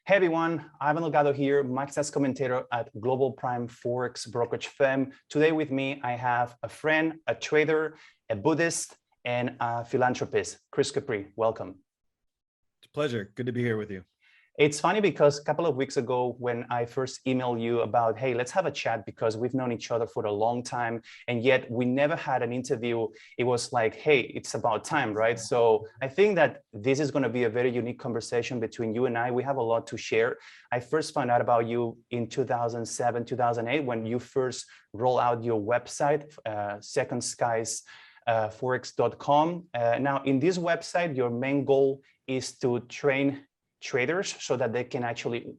Hey everyone, Ivan Delgado here, market commentator at Global Prime Forex brokerage firm. Today with me, I have a friend, a trader, a Buddhist, and a philanthropist, Chris Capre. Welcome. It's a pleasure. Good to be here with you. It's funny because a couple of weeks ago when I first emailed you about, hey, let's have a chat because we've known each other for a long time and yet we never had an interview. It was like, hey, it's about time, right? So I think that this is going to be a very unique conversation between you and I. We have a lot to share. I first found out about you in 2007, 2008, when you first rolled out your website, 2ndSkies, forex.com. Now in this website, your main goal is to train traders so that they can actually,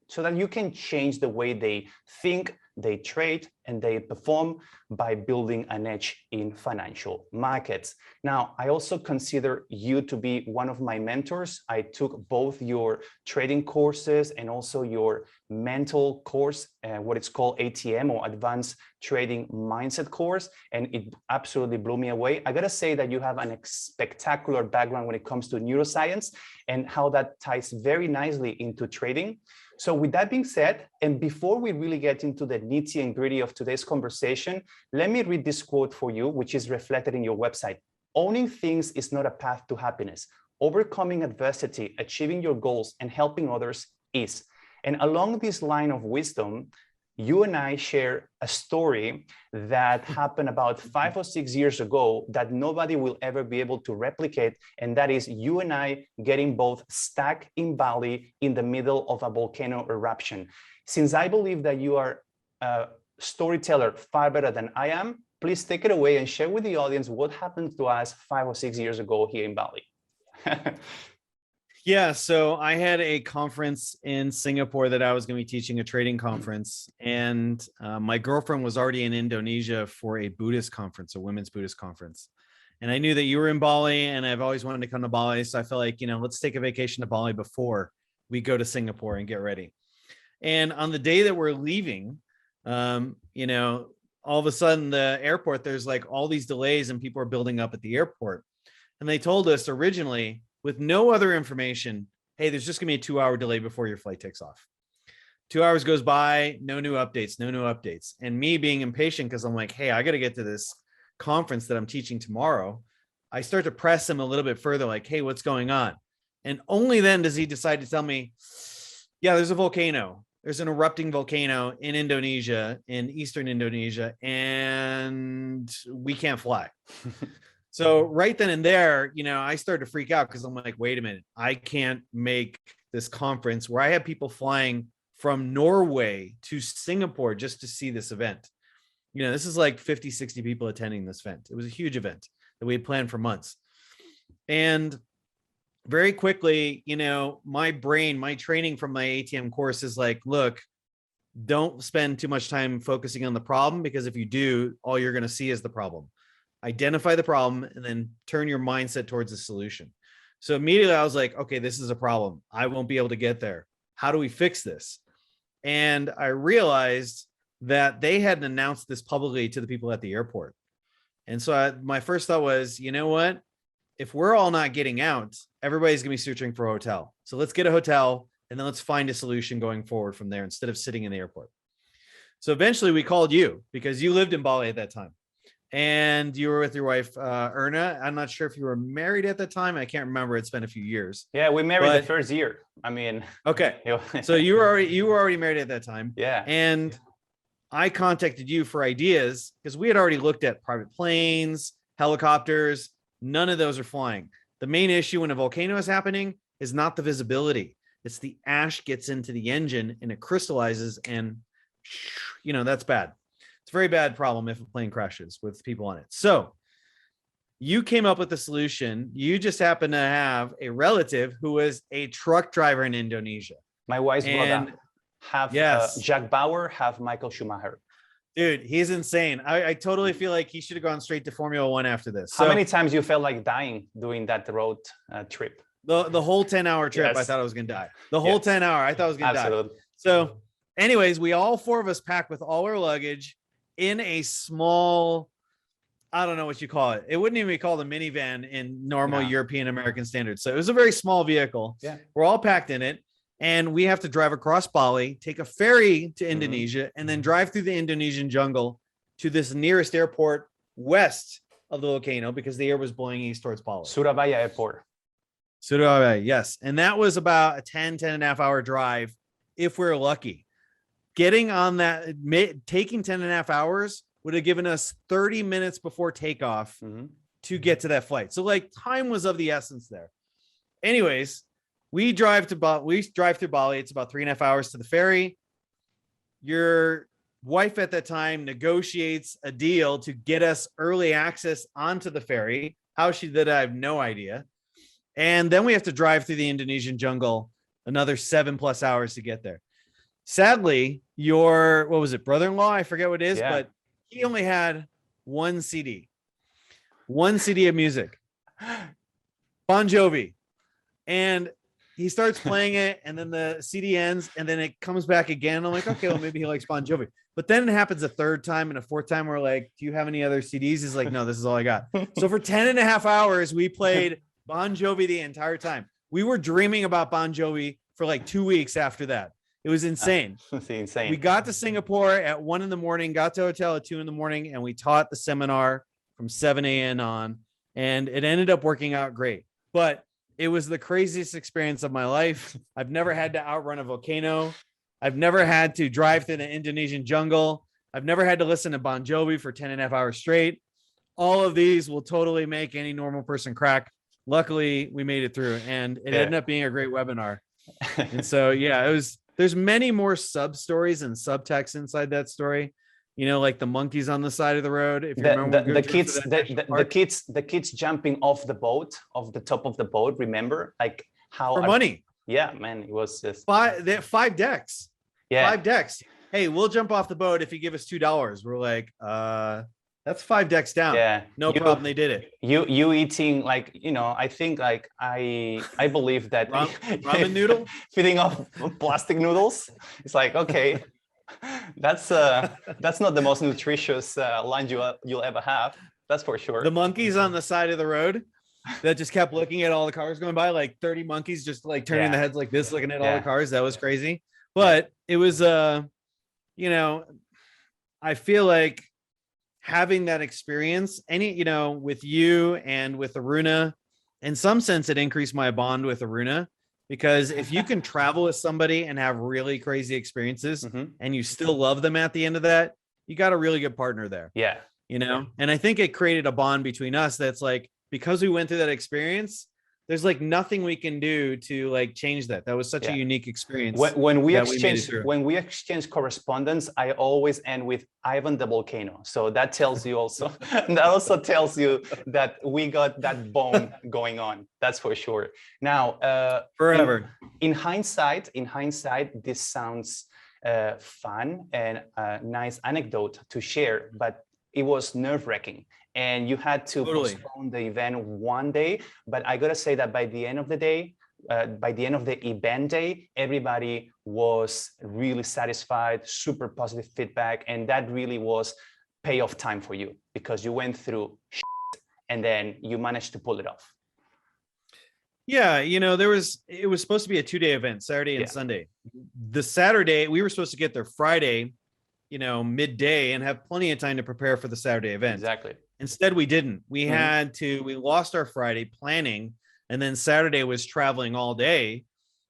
so that you can change the way they think, they trade, and they perform by building an edge in financial markets. Now, I also consider you to be one of my mentors. I took both your trading courses and also your mental course, what it's called ATM or Advanced Trading Mindset course, and it absolutely blew me away. I gotta say that you have a spectacular background when it comes to neuroscience and how that ties very nicely into trading. So with that being said, and before we really get into the nitty and gritty of today's conversation, let me read this quote for you, which is reflected in your website. Owning things is not a path to happiness. Overcoming adversity, achieving your goals, and helping others is. And along this line of wisdom, you and I share a story that happened about 5 or 6 years ago that nobody will ever be able to replicate. And that is you and I getting both stuck in Bali in the middle of a volcano eruption. Since I believe that you are a storyteller far better than I am, please take it away and share with the audience what happened to us 5 or 6 years ago here in Bali. Yeah, so I had a conference in Singapore that I was going to be teaching, a trading conference, and my girlfriend was already in Indonesia for a Buddhist conference, a women's Buddhist conference. And I knew that you were in Bali, and I've always wanted to come to Bali, so I felt like, let's take a vacation to Bali before we go to Singapore and get ready. And on the day that we're leaving, all of a sudden the airport, there's like all these delays and people are building up at the airport. And they told us originally, with no other information, hey, there's just gonna be a 2-hour delay before your flight takes off. 2 hours goes by, no new updates. And me being impatient, because I'm like, hey, I got to get to this conference that I'm teaching tomorrow. I start to press him a little bit further, like, hey, what's going on? And only then does he decide to tell me, yeah, there's a volcano. There's an erupting volcano in Indonesia, in Eastern Indonesia, and we can't fly. So right then and there, I started to freak out because I'm like, wait a minute, I can't make this conference where I have people flying from Norway to Singapore just to see this event. This is like 50, 60 people attending this event. It was a huge event that we had planned for months. And very quickly, my brain, my training from my ATM course is like, look, don't spend too much time focusing on the problem, because if you do, all you're going to see is the problem. Identify the problem and then turn your mindset towards the solution. So immediately I was like, okay, this is a problem. I won't be able to get there. How do we fix this? And I realized that they hadn't announced this publicly to the people at the airport. And so my first thought was, you know what? If we're all not getting out, everybody's gonna be searching for a hotel. So let's get a hotel and then let's find a solution going forward from there instead of sitting in the airport. So eventually we called you because you lived in Bali at that time. And you were with your wife, Erna. I'm not sure if you were married at the time. I can't remember. It's been a few years. Yeah, we married the first year. I mean, okay. So you were already married at that time. Yeah. And I contacted you for ideas because we had already looked at private planes, helicopters. None of those are flying. The main issue when a volcano is happening is not the visibility. It's the ash gets into the engine and it crystallizes, and that's bad. It's a very bad problem if a plane crashes with people on it. So you came up with the solution. You just happen to have a relative who was a truck driver in Indonesia. My wife's brother, half Jack Bauer, half Michael Schumacher. Dude, he's insane. I totally feel like he should have gone straight to Formula One after this. How many times you felt like dying doing that road trip? The whole 10-hour trip, yes. I thought I was going to die. The whole 10-hour, I thought I was going to die. So anyways, we all 4 of us packed with all our luggage in a small, I don't know what you call it. It wouldn't even be called a minivan in normal European American standards. So it was a very small vehicle. Yeah. We're all packed in it. And we have to drive across Bali, take a ferry to Indonesia, and then drive through the Indonesian jungle to this nearest airport west of the volcano because the air was blowing east towards Bali. Surabaya Airport. Surabaya, yes. And that was about a 10 and a half hour drive if we're lucky. Getting on that, taking 10 and a half hours would have given us 30 minutes before takeoff to get to that flight. So like time was of the essence there. Anyways, we drive through Bali. It's about 3.5 hours to the ferry. Your wife at that time negotiates a deal to get us early access onto the ferry. How she did it, I have no idea. And then we have to drive through the Indonesian jungle another 7+ hours to get there. Sadly, your, what was it, brother-in-law? I forget what it is, but he only had one CD of music, Bon Jovi. And he starts playing it, and then the CD ends, and then it comes back again. I'm like, okay, well, maybe he likes Bon Jovi. But then it happens a third time and a fourth time. We're like, do you have any other CDs? He's like, no, this is all I got. So for 10 and a half hours, we played Bon Jovi the entire time. We were dreaming about Bon Jovi for like 2 weeks after that. It was insane. Insane. We got to Singapore at 1 a.m, got to a hotel at 2 a.m, and we taught the seminar from 7 a.m. on, and it ended up working out great. But it was the craziest experience of my life. I've never had to outrun a volcano. I've never had to drive through the Indonesian jungle. I've never had to listen to Bon Jovi for 10 and a half hours straight. All of these will totally make any normal person crack. Luckily, we made it through, and it ended up being a great webinar. And so, yeah, there's many more sub stories and subtext inside that story. You know, like the monkeys on the side of the road. If you remember, the kids jumping off the top of the boat. Remember, like how for money. Yeah, man, it was just five decks. Yeah, 5 decks. Hey, we'll jump off the boat if you give us $2. We're like, that's 5 decks down. Yeah, no problem. They did it. You eating, like, you know, I think like I believe that ramen noodle feeding off plastic noodles. It's like, okay, that's not the most nutritious lunch you'll ever have. That's for sure. The monkeys on the side of the road that just kept looking at all the cars going by, like 30 monkeys just like turning their heads like this, looking at all the cars. That was crazy. But it was, you know, I feel like having that experience, with you and with Aruna, in some sense, it increased my bond with Aruna, because if you can travel with somebody and have really crazy experiences and you still love them at the end of that, you got a really good partner there. Yeah. And I think it created a bond between us that's like, because we went through that experience, there's like nothing we can do to like change that. That was such a unique experience. When we exchange correspondence, I always end with Ivan the Volcano. So that tells you also, that also tells you that we got that bone going on. That's for sure. Now, forever. In hindsight, this sounds fun and a nice anecdote to share, but it was nerve-wracking. And you had to postpone the event one day. But I gotta say that by the end of the day, by the end of the event day, everybody was really satisfied, super positive feedback. And that really was payoff time for you, because you went through shit and then you managed to pull it off. Yeah, it was supposed to be a 2-day event, Saturday and Sunday. The Saturday, we were supposed to get there Friday, midday, and have plenty of time to prepare for the Saturday event. Exactly. Instead, we didn't. We we lost our Friday planning, and then Saturday was traveling all day.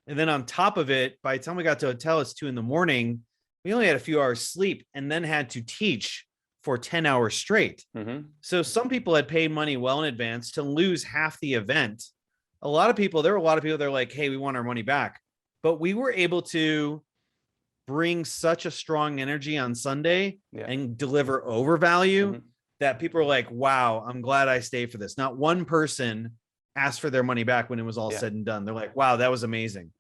And then on top of it, by the time we got to the hotel, it's 2 a.m. We only had a few hours sleep, and then had to teach for 10 hours straight. So some people had paid money well in advance to lose half the event. There were a lot of people that are like, hey, we want our money back. But we were able to bring such a strong energy on Sunday and deliver overvalue that people are like, wow, I'm glad I stayed for this. Not one person asked for their money back when it was all said and done. They're like, wow, that was amazing.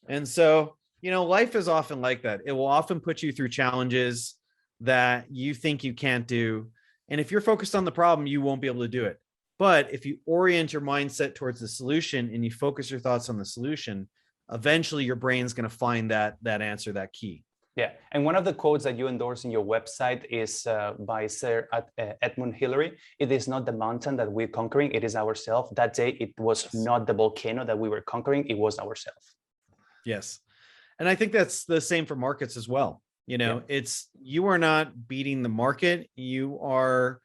And so, life is often like that. It will often put you through challenges that you think you can't do. And if you're focused on the problem, you won't be able to do it. But if you orient your mindset towards the solution and you focus your thoughts on the solution, eventually your brain's going to find that answer, that key. Yeah. And one of the quotes that you endorse in your website is by Sir Edmund Hillary. It is not the mountain that we're conquering, it is ourselves. That day, it was not the volcano that we were conquering, it was ourselves. Yes. And I think that's the same for markets as well. You know, it's, you are not beating the market. You are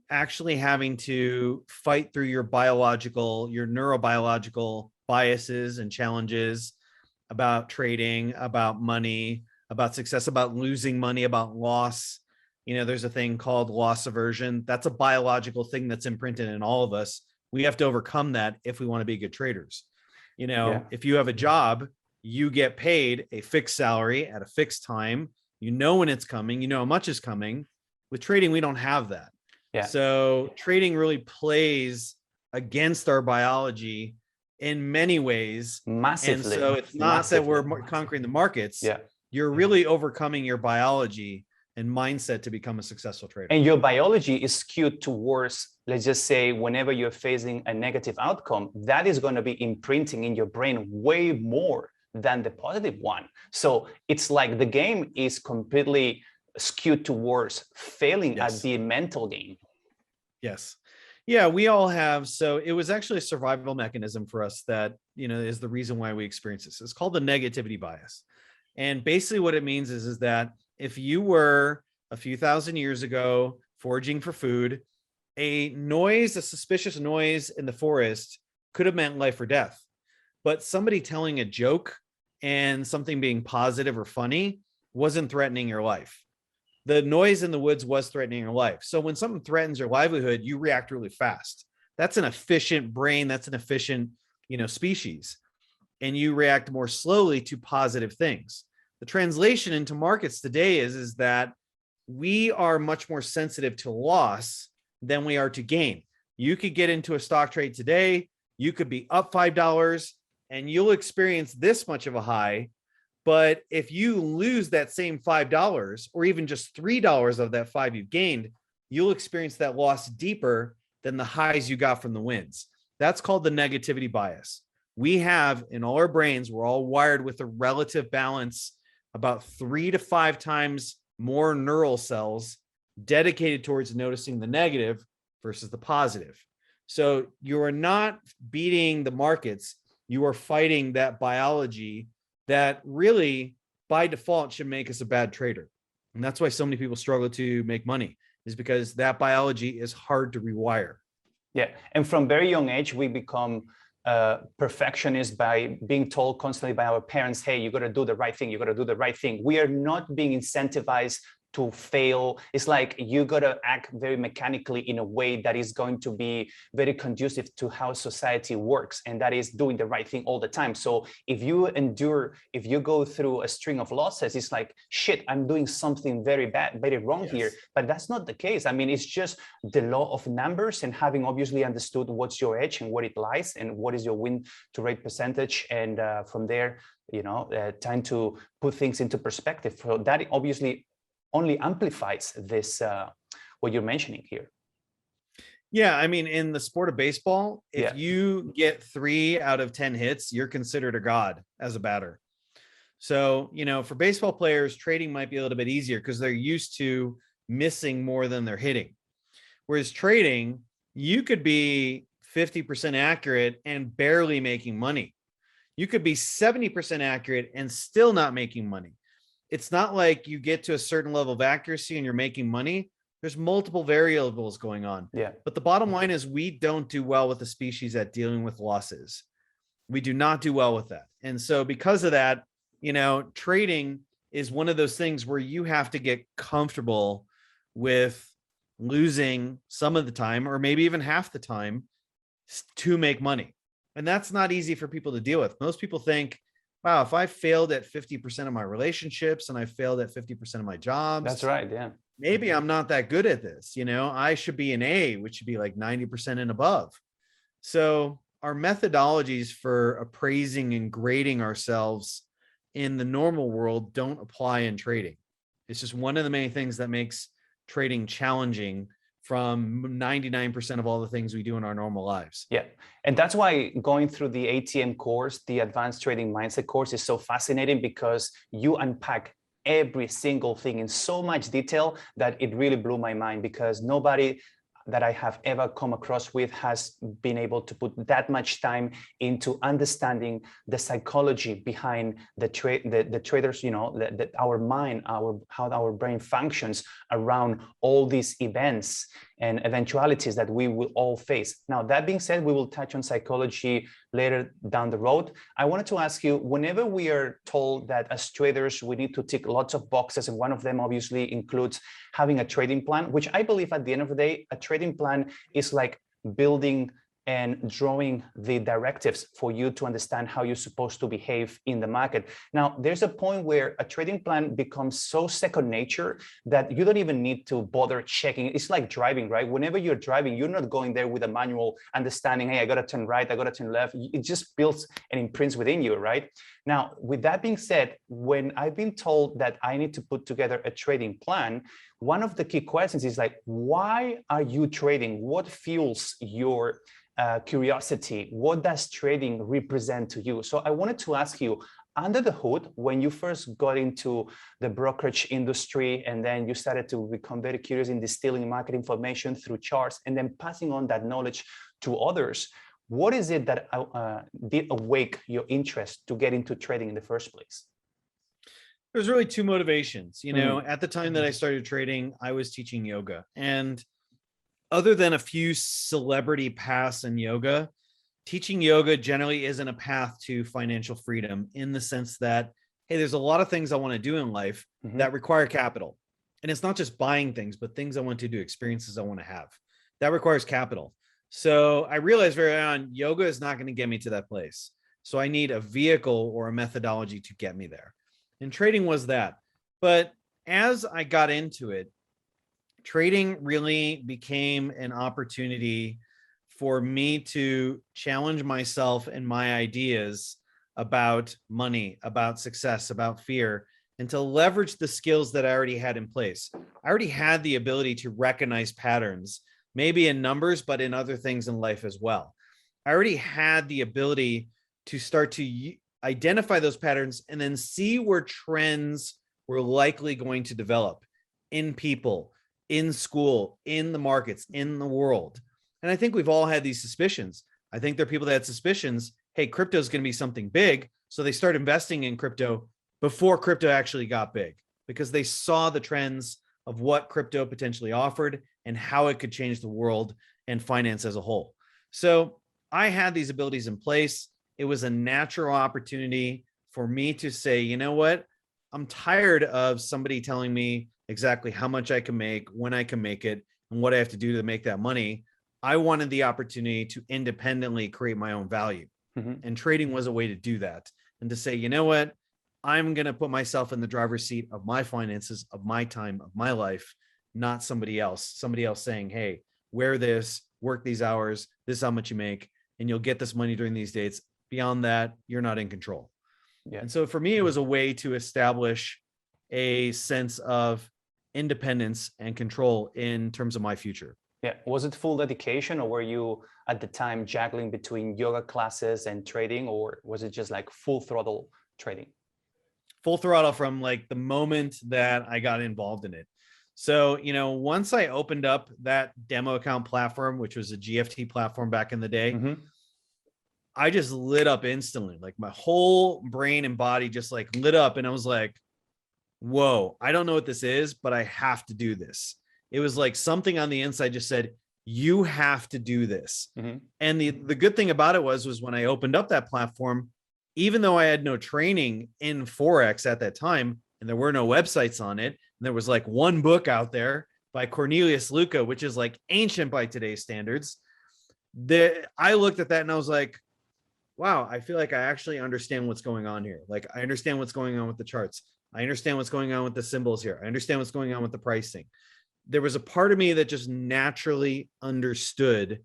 actually having to fight through your biological, your neurobiological biases and challenges about trading, about money, about success, about losing money, about loss. You know, there's a thing called loss aversion. That's a biological thing that's imprinted in all of us. We have to overcome that if we want to be good traders. You know, if you have a job, you get paid a fixed salary at a fixed time. You know when it's coming, you know how much is coming. With trading, we don't have that. So trading really plays against our biology in many ways. Massively. And so it's not that we're conquering the markets. You're really overcoming your biology and mindset to become a successful trader. And your biology is skewed towards, let's just say, whenever you're facing a negative outcome, that is going to be imprinting in your brain way more than the positive one. So it's like the game is completely skewed towards failing at the mental game. Yeah, we all have. So it was actually a survival mechanism for us that, you know, is the reason why we experience this. It's called the negativity bias. And basically what it means is that if you were a few thousand years ago foraging for food, a noise, a suspicious noise in the forest could have meant life or death. But somebody telling a joke and something being positive or funny wasn't threatening your life. The noise in the woods was threatening your life. So when something threatens your livelihood, you react really fast. That's an efficient brain. That's an efficient, you know, species. And you react more slowly to positive things. The translation into markets today is that we are much more sensitive to loss than we are to gain. You could get into a stock trade today. You could be up $5 and you'll experience this much of a high. But if you lose that same $5 or even just $3 of that 5 you've gained, you'll experience that loss deeper than the highs you got from the wins. That's called the negativity bias. We have in all our brains, we're all wired with a relative balance, about 3 to 5 times more neural cells dedicated towards noticing the negative versus the positive. So you are not beating the markets. You are fighting that biology that really by default should make us a bad trader. And that's why so many people struggle to make money, is because that biology is hard to rewire. Yeah. And from very young age, we become perfectionists by being told constantly by our parents, hey, you got to do the right thing. You got to do the right thing. We are not being incentivized to fail. It's like you got to act very mechanically in a way that is going to be very conducive to how society works. And that is doing the right thing all the time. So if you go through a string of losses, it's like, shit, I'm doing something very bad, very wrong here. But that's not the case. I mean, it's just the law of numbers and having obviously understood what's your edge and where it lies and what is your win to rate percentage. And from there, you know, time to put things into perspective. So that obviously only amplifies this, what you're mentioning here. Yeah, I mean, in the sport of baseball, if you get 3 out of 10 hits, you're considered a god as a batter. So, you know, for baseball players, trading might be a little bit easier because they're used to missing more than they're hitting. Whereas trading, you could be 50% accurate and barely making money. You could be 70% accurate and still not making money. It's not like you get to a certain level of accuracy and you're making money. There's multiple variables going on. But the bottom line is we don't do well with the species at dealing with losses. We do not do well with that. And so because of that, you know, trading is one of those things where you have to get comfortable with losing some of the time or maybe even half the time to make money. And that's not easy for people to deal with. Most people think, wow, if I failed at 50% of my relationships and I failed at 50% of my jobs. That's right. Yeah. Maybe I'm not that good at this. You know, I should be an A, which should be like 90% and above. So our methodologies for appraising and grading ourselves in the normal world don't apply in trading. It's just one of the many things that makes trading challenging from 99% of all the things we do in our normal lives. Yeah. And that's why going through the ATM course, the Advanced Trading Mindset course, is so fascinating, because you unpack every single thing in so much detail that it really blew my mind, because nobody, that I have ever come across with has been able to put that much time into understanding the psychology behind the traders, you know, our mind, how our brain functions around all these events and eventualities that we will all face. Now, that being said, we will touch on psychology later down the road. I wanted to ask you, whenever we are told that as traders, we need to tick lots of boxes, and one of them obviously includes having a trading plan, which I believe at the end of the day, a trading plan is like building and drawing the directives for you to understand how you're supposed to behave in the market. Now, there's a point where a trading plan becomes so second nature that you don't even need to bother checking. It's like driving, right? Whenever you're driving, you're not going there with a manual understanding, hey, I got to turn right, I got to turn left. It just builds and imprints within you, right? Now, with that being said, when I've been told that I need to put together a trading plan, one of the key questions is like, why are you trading? What fuels your curiosity? What does trading represent to you? So I wanted to ask you, under the hood, when you first got into the brokerage industry, and then you started to become very curious in distilling market information through charts and then passing on that knowledge to others, what is it that did awake your interest to get into trading in the first place? There's really two motivations. You know, at the time that I started trading, I was teaching yoga, and other than a few celebrity paths in yoga, teaching yoga generally isn't a path to financial freedom, in the sense that, hey, there's a lot of things I want to do in life that require capital. And it's not just buying things, but things I want to do, experiences I want to have. That requires capital. So I realized very early on, yoga is not going to get me to that place. So I need a vehicle or a methodology to get me there. And trading was that. But as I got into it, trading really became an opportunity for me to challenge myself and my ideas about money, about success, about fear, and to leverage the skills that I already had in place. I already had the ability to recognize patterns, maybe in numbers, but in other things in life as well. I already had the ability to start to identify those patterns and then see where trends were likely going to develop in people, in school, in the markets, in the world. And I think we've all had these suspicions. I think there are people that had suspicions, hey, crypto is going to be something big. So they start investing in crypto before crypto actually got big, because they saw the trends of what crypto potentially offered and how it could change the world and finance as a whole. So I had these abilities in place. It was a natural opportunity for me to say, you know what? I'm tired of somebody telling me exactly how much I can make, when I can make it, and what I have to do to make that money. I wanted the opportunity to independently create my own value. And trading was a way to do that. And to say, you know what? I'm going to put myself in the driver's seat of my finances, of my time, of my life, not somebody else saying, hey, wear this, work these hours, this is how much you make, and you'll get this money during these dates. Beyond that, you're not in control. Yeah. And so for me, it was a way to establish a sense of independence and control in terms of my future. Yeah. Was it full dedication, or were you at the time juggling between yoga classes and trading, or was it just like full throttle trading? Full throttle from like the moment that I got involved in it. So, you know, once I opened up that demo account platform, which was a GFT platform back in the day, I just lit up instantly. Like my whole brain and body just like lit up. And I was like, whoa, I don't know what this is, but I have to do this. It was like something on the inside just said, you have to do this. And the good thing about it was when I opened up that platform, even though I had no training in forex at that time, and there were no websites on it, and there was like one book out there by Cornelius Luca, which is like ancient by today's standards, I looked at that and I was like, wow, I feel like I actually understand what's going on here. Like I understand what's going on with the charts. I understand what's going on with the symbols here. I understand what's going on with the pricing. There was a part of me that just naturally understood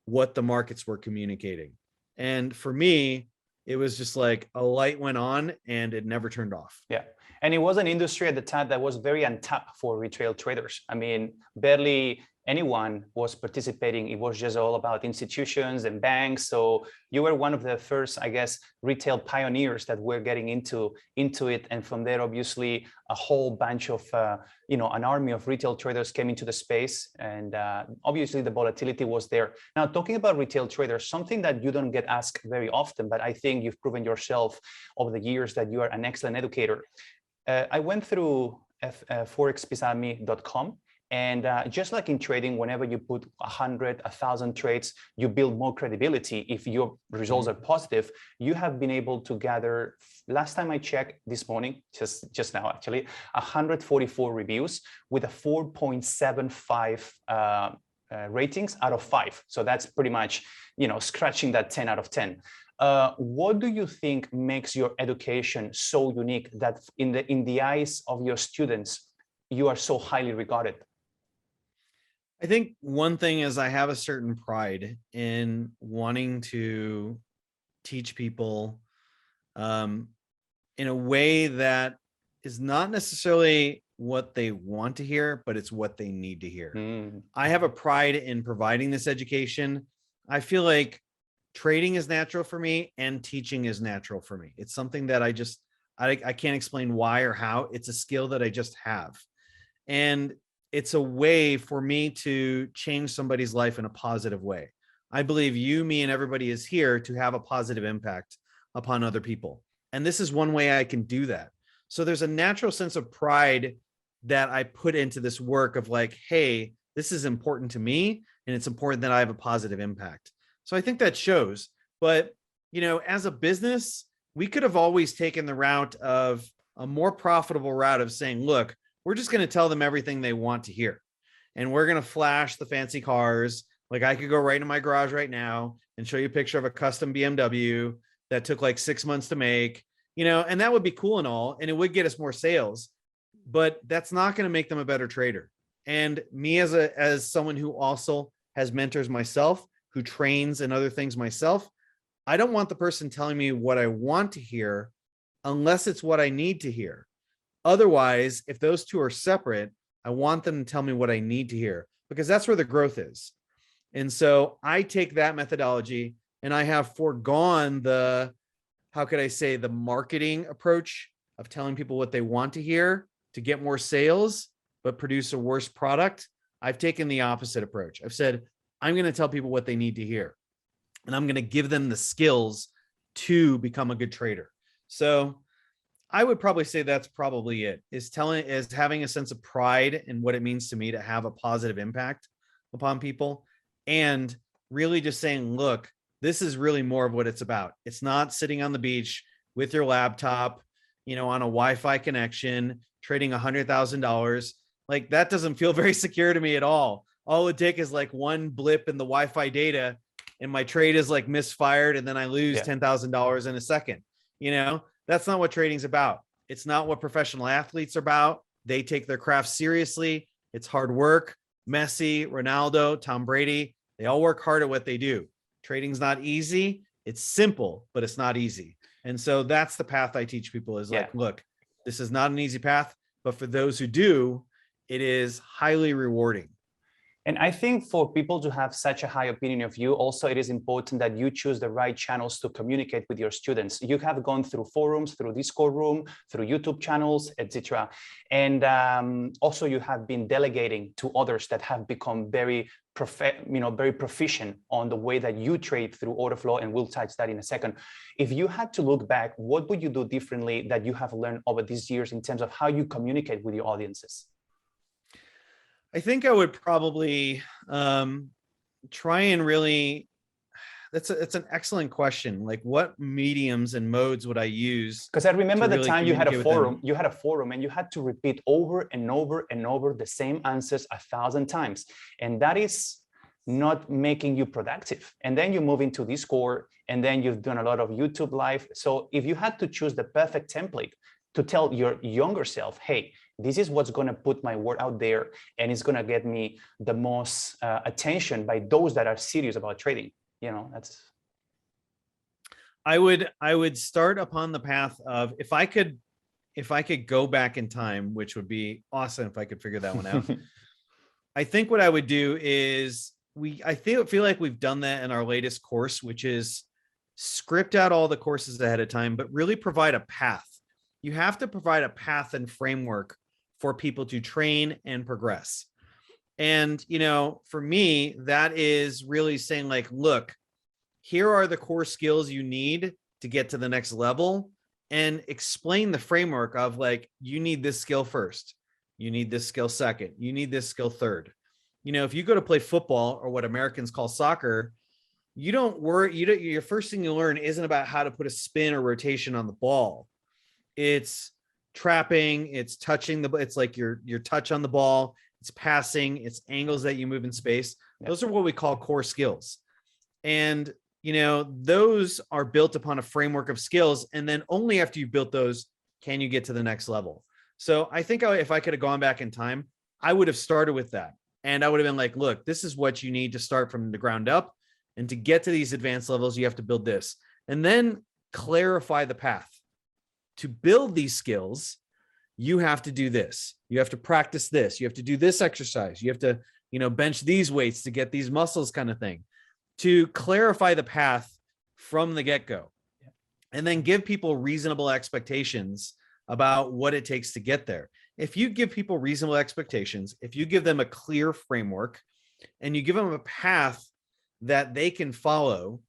what the markets were communicating. And for me, it was just like a light went on and it never turned off. Yeah. And it was an industry at the time that was very untapped for retail traders. I mean, barely anyone was participating. It was just all about institutions and banks. So you were one of the first, I guess, retail pioneers that were getting into it. And from there, obviously, a whole bunch of, an army of retail traders came into the space. And obviously, the volatility was there. Now, talking about retail traders, something that you don't get asked very often, but I think you've proven yourself over the years that you are an excellent educator. I went through forexbeside.com. And just like in trading, whenever you put 100, 1,000 trades, you build more credibility. If your results are positive, you have been able to gather, last time I checked this morning, just now actually, 144 reviews with a 4.75 ratings out of 5. So that's pretty much, scratching that 10 out of 10. What do you think makes your education so unique that in the eyes of your students, you are so highly regarded? I think one thing is I have a certain pride in wanting to teach people in a way that is not necessarily what they want to hear, but it's what they need to hear. I have a pride in providing this education. I feel like trading is natural for me and teaching is natural for me. It's something that I can't explain why or how. It's a skill that I just have. And it's a way for me to change somebody's life in a positive way. I believe you, me, and everybody is here to have a positive impact upon other people. And this is one way I can do that. So there's a natural sense of pride that I put into this work of like, hey, this is important to me, and it's important that I have a positive impact. So I think that shows. But, as a business, we could have always taken the route of a more profitable route of saying, look, we're just going to tell them everything they want to hear. And we're going to flash the fancy cars. Like I could go right in my garage right now and show you a picture of a custom BMW that took like 6 months to make, and that would be cool and all. And it would get us more sales, but that's not going to make them a better trader. And me as someone who also has mentors myself, who trains and other things myself, I don't want the person telling me what I want to hear unless it's what I need to hear. Otherwise, if those two are separate, I want them to tell me what I need to hear, because that's where the growth is. And so I take that methodology, and I have foregone the marketing approach of telling people what they want to hear to get more sales, but produce a worse product. I've taken the opposite approach. I've said, I'm going to tell people what they need to hear, and I'm going to give them the skills to become a good trader. So I would probably say that's probably it, is having a sense of pride in what it means to me to have a positive impact upon people, and really just saying, look, this is really more of what it's about. It's not sitting on the beach with your laptop, on a Wi-Fi connection, trading $100,000. Like that doesn't feel very secure to me at all. All it would take is like one blip in the Wi-Fi data and my trade is like misfired, and then I lose $10,000 in a second. That's not what trading's about. It's not what professional athletes are about. They take their craft seriously. It's hard work. Messi, Ronaldo, Tom Brady, they all work hard at what they do. Trading's not easy. It's simple, but it's not easy. And so that's the path I teach people is like, look, this is not an easy path, but for those who do, it is highly rewarding. And I think for people to have such a high opinion of you, also it is important that you choose the right channels to communicate with your students. You have gone through forums, through Discord room, through YouTube channels, etc. And also you have been delegating to others that have become very proficient on the way that you trade through order flow, and we'll touch that in a second. If you had to look back, what would you do differently that you have learned over these years in terms of how you communicate with your audiences? I think I would probably try and really, it's an excellent question. Like what mediums and modes would I use? Because I remember the time you had a forum and you had to repeat over and over and over the same answers 1,000 times. And that is not making you productive. And then you move into Discord, and then you've done a lot of YouTube live. So if you had to choose the perfect template to tell your younger self, hey, this is what's going to put my word out there, and it's going to get me the most attention by those that are serious about trading. That's. I would start upon the path of if I could go back in time, which would be awesome if I could figure that one out. I think what I would do is feel like we've done that in our latest course, which is script out all the courses ahead of time, but really provide a path. You have to provide a path and framework for people to train and progress. And, for me, that is really saying like, look, here are the core skills you need to get to the next level, and explain the framework of like, you need this skill first. You need this skill second. You need this skill third. If you go to play football, or what Americans call soccer, your first thing you learn isn't about how to put a spin or rotation on the ball. It's trapping, it's touching it's like your touch on the ball, it's passing, it's angles that you move in space. Those are what we call core skills. And those are built upon a framework of skills. And then only after you've built those can you get to the next level. So I think if I could have gone back in time, I would have started with that. And I would have been like, look, this is what you need to start from the ground up. And to get to these advanced levels, you have to build this. And then clarify the path. To build these skills, you have to do this. You have to practice this. You have to do this exercise. You have to, bench these weights to get these muscles, kind of thing. To clarify the path from the get-go. And then give people reasonable expectations about what it takes to get there. If you give people reasonable expectations, if you give them a clear framework, and you give them a path that they can follow,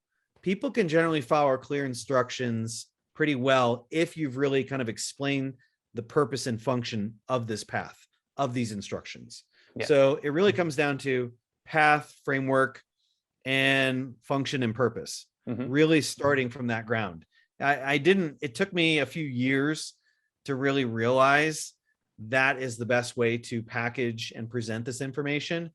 people can generally follow clear instructions pretty well if you've really kind of explained the purpose and function of this path, of these instructions. Yeah. So it really comes down to path, framework, and function and purpose, really starting from that ground. It took me a few years to really realize that is the best way to package and present this information.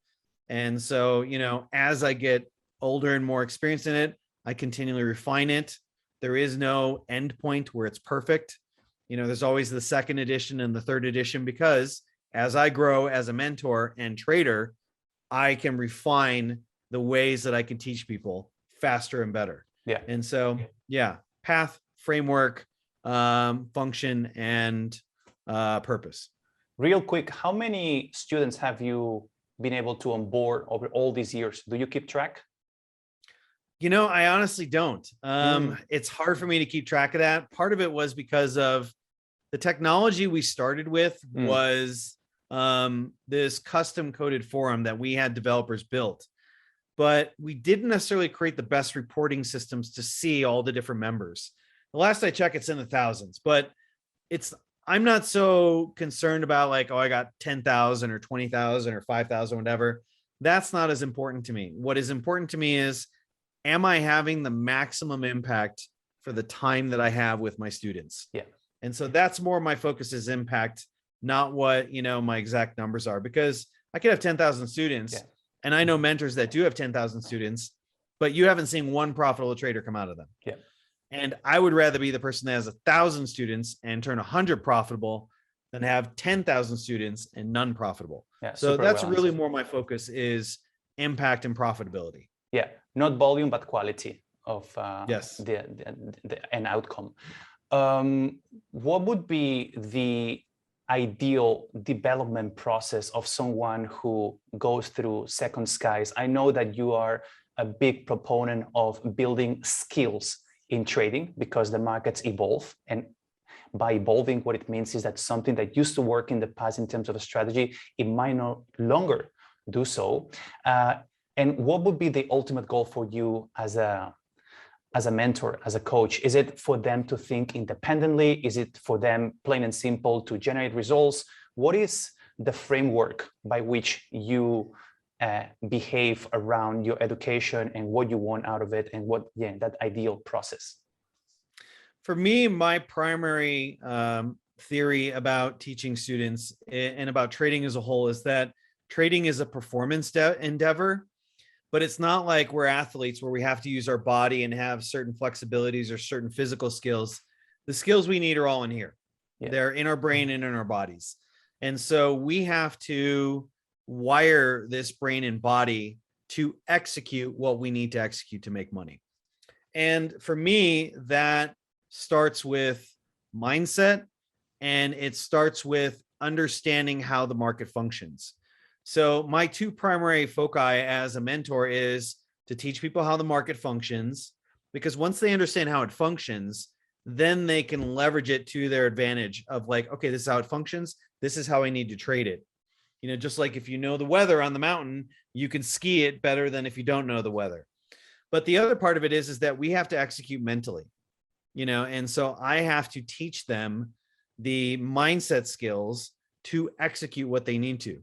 And so, as I get older and more experienced in it, I continually refine it. There is no end point where it's perfect. There's always the second edition and the third edition, because as I grow as a mentor and trader, I can refine the ways that I can teach people faster and better. Yeah. And so, path, framework, function, and purpose. Real quick, how many students have you been able to onboard over all these years? Do you keep track? I honestly don't. It's hard for me to keep track of that. Part of it was because of the technology we started with was this custom coded forum that we had developers built, but we didn't necessarily create the best reporting systems to see all the different members. The last I checked, it's in the thousands, but I'm not so concerned about like, I got 10,000 or 20,000 or 5,000, whatever. That's not as important to me. What is important to me is, am I having the maximum impact for the time that I have with my students? Yeah. And so that's more my focus is impact, not what, my exact numbers are, because I could have 10,000 students and I know mentors that do have 10,000 students, but you haven't seen one profitable trader come out of them. Yeah. And I would rather be the person that has 1,000 students and turn 100 profitable than have 10,000 students and none profitable. Yeah, so that's really more my focus is impact and profitability. Yeah, not volume, but quality of the end outcome. What would be the ideal development process of someone who goes through 2ndSkies? I know that you are a big proponent of building skills in trading because the markets evolve, and by evolving, what it means is that something that used to work in the past in terms of a strategy, it might no longer do so. And what would be the ultimate goal for you as a mentor, as a coach? Is it for them to think independently? Is it for them, plain and simple, to generate results? What is the framework by which you behave around your education and what you want out of it, and what, that ideal process? For me, my primary theory about teaching students and about trading as a whole is that trading is a performance endeavor, but it's not like we're athletes where we have to use our body and have certain flexibilities or certain physical skills. The skills we need are all in here. Yeah. They're in our brain and in our bodies. And so we have to wire this brain and body to execute what we need to execute to make money. And for me, that starts with mindset, and it starts with understanding how the market functions. So my two primary foci as a mentor is to teach people how the market functions, because once they understand how it functions, then they can leverage it to their advantage of like, okay, this is how it functions. This is how I need to trade it. You know, just like if you know the weather on the mountain, you can ski it better than if you don't know the weather. But the other part of it is that we have to execute mentally, you know, and so I have to teach them the mindset skills to execute what they need to.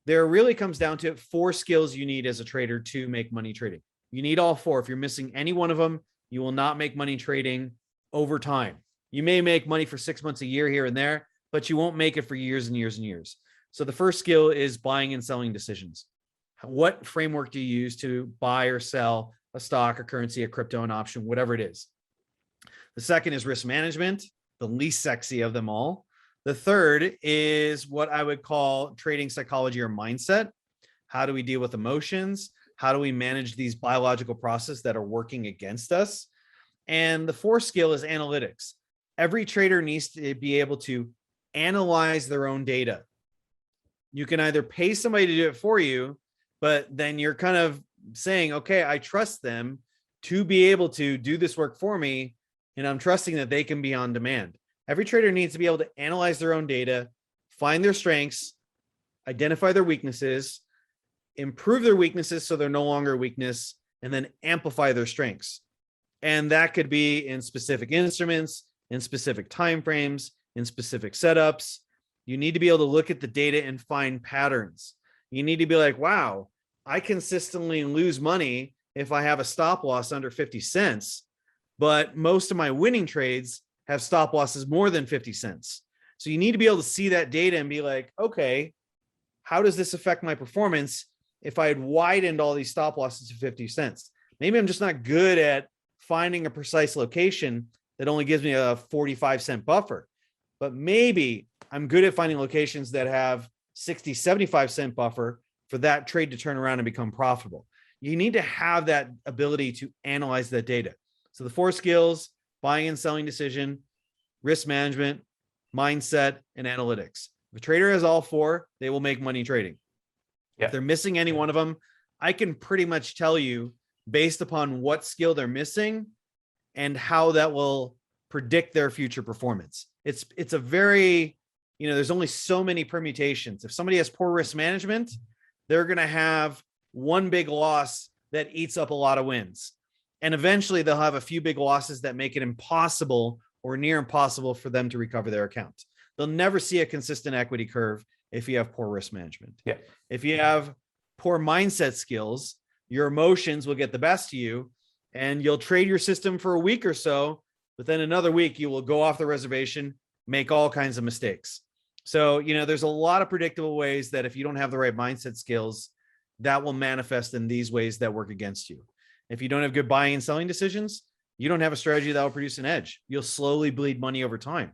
There really comes down to 4 skills you need as a trader to make money trading. You need all 4. If you're missing any one of them, you will not make money trading over time. You may make money for 6 months, a year here and there, but you won't make it for years and years and years. So the first skill is buying and selling decisions. What framework do you use to buy or sell a stock, a currency, a crypto, an option, whatever it is? The second is risk management, the least sexy of them all. The third is what I would call trading psychology or mindset. How do we deal with emotions? How do we manage these biological processes that are working against us? And the fourth skill is analytics. Every trader needs to be able to analyze their own data. You can either pay somebody to do it for you, but then you're kind of saying, okay, I trust them to be able to do this work for me, and I'm trusting that they can be on demand. Every trader needs to be able to analyze their own data, find their strengths, identify their weaknesses, improve their weaknesses so they're no longer a weakness, and then amplify their strengths. And that could be in specific instruments, in specific timeframes, in specific setups. You need to be able to look at the data and find patterns. You need to be like, wow, I consistently lose money if I have a stop loss under 50 cents, but most of my winning trades have stop losses more than 50 cents. So you need to be able to see that data and be like, okay, how does this affect my performance if I had widened all these stop losses to 50 cents? Maybe I'm just not good at finding a precise location that only gives me a 45-cent buffer, but maybe I'm good at finding locations that have 60, 75-cent buffer for that trade to turn around and become profitable. You need to have that ability to analyze that data. So the 4 skills: buying and selling decision, risk management, mindset, and analytics. If a trader has all 4, they will make money trading. Yeah. If they're missing any one of them, I can pretty much tell you based upon what skill they're missing and how that will predict their future performance. It's a very, you know, there's only so many permutations. If somebody has poor risk management, they're going to have one big loss that eats up a lot of wins. And eventually they'll have a few big losses that make it impossible or near impossible for them to recover their account. They'll never see a consistent equity curve if you have poor risk management. Yeah. If you have poor mindset skills, your emotions will get the best of you and you'll trade your system for a week or so, but then another week you will go off the reservation, make all kinds of mistakes. So, you know, there's a lot of predictable ways that if you don't have the right mindset skills, that will manifest in these ways that work against you. If you don't have good buying and selling decisions, you don't have a strategy that will produce an edge. You'll slowly bleed money over time.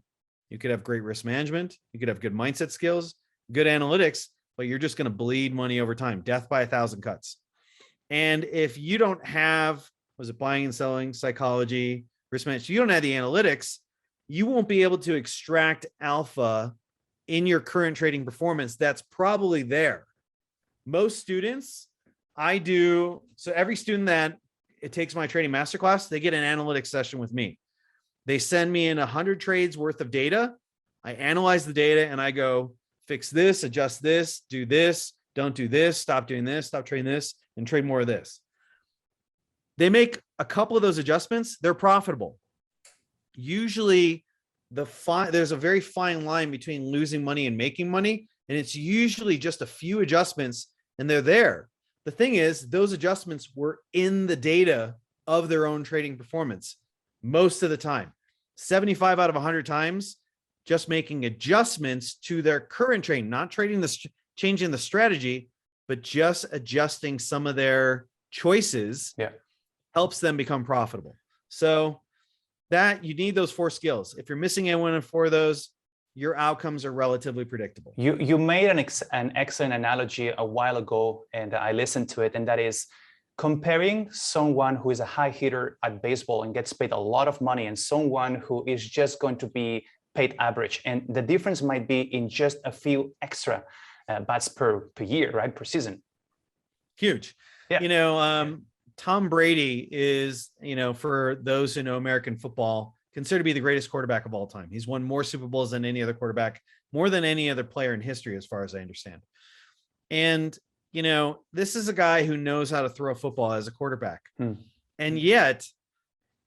You could have great risk management. You could have good mindset skills, good analytics, but you're just going to bleed money over time. Death by 1,000 cuts. And if you don't have, was it buying and selling, psychology, risk management, you don't have the analytics, you won't be able to extract alpha in your current trading performance that's probably there. Most students, I do, so every student that it takes my trading masterclass, they get an analytics session with me. They send me in 100 trades worth of data. I analyze the data and I go, fix this, adjust this, do this, don't do this, stop doing this, stop trading this, and trade more of this. They make a couple of those adjustments, they're profitable. Usually there's a very fine line between losing money and making money, and it's usually just a few adjustments and they're there. The thing is, those adjustments were in the data of their own trading performance most of the time. 75 out of 100 times, just making adjustments to their current trading, not trading changing the strategy, but just adjusting some of their choices, helps them become profitable. So that you need those 4 skills. If you're missing any one of 4 of those, your outcomes are relatively predictable. You made an excellent analogy a while ago, and I listened to it, and that is comparing someone who is a high hitter at baseball and gets paid a lot of money and someone who is just going to be paid average. And the difference might be in just a few extra bats per year, right? Per season. Huge. Yeah. You know, Tom Brady is, you know, for those who know American football, considered to be the greatest quarterback of all time. He's won more Super Bowls than any other quarterback, more than any other player in history, as far as I understand. And, you know, this is a guy who knows how to throw a football as a quarterback. And yet,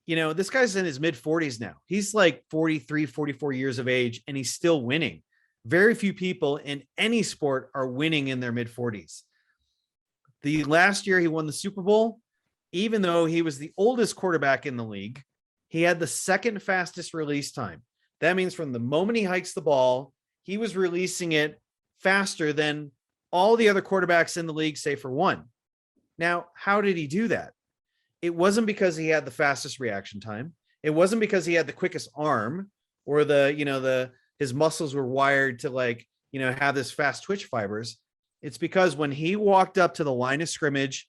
you know, this guy's in his mid 40s now. He's like 43, 44 years of age, and he's still winning. Very few people in any sport are winning in their mid 40s. The last year he won the Super Bowl, even though he was the oldest quarterback in the league, he had the second fastest release time. That means from the moment he hikes the ball, he was releasing it faster than all the other quarterbacks in the league, save for one. Now, how did he do that? It wasn't because he had the fastest reaction time. It wasn't because he had the quickest arm or his muscles were wired to, like, you know, have this fast twitch fibers. It's because when he walked up to the line of scrimmage,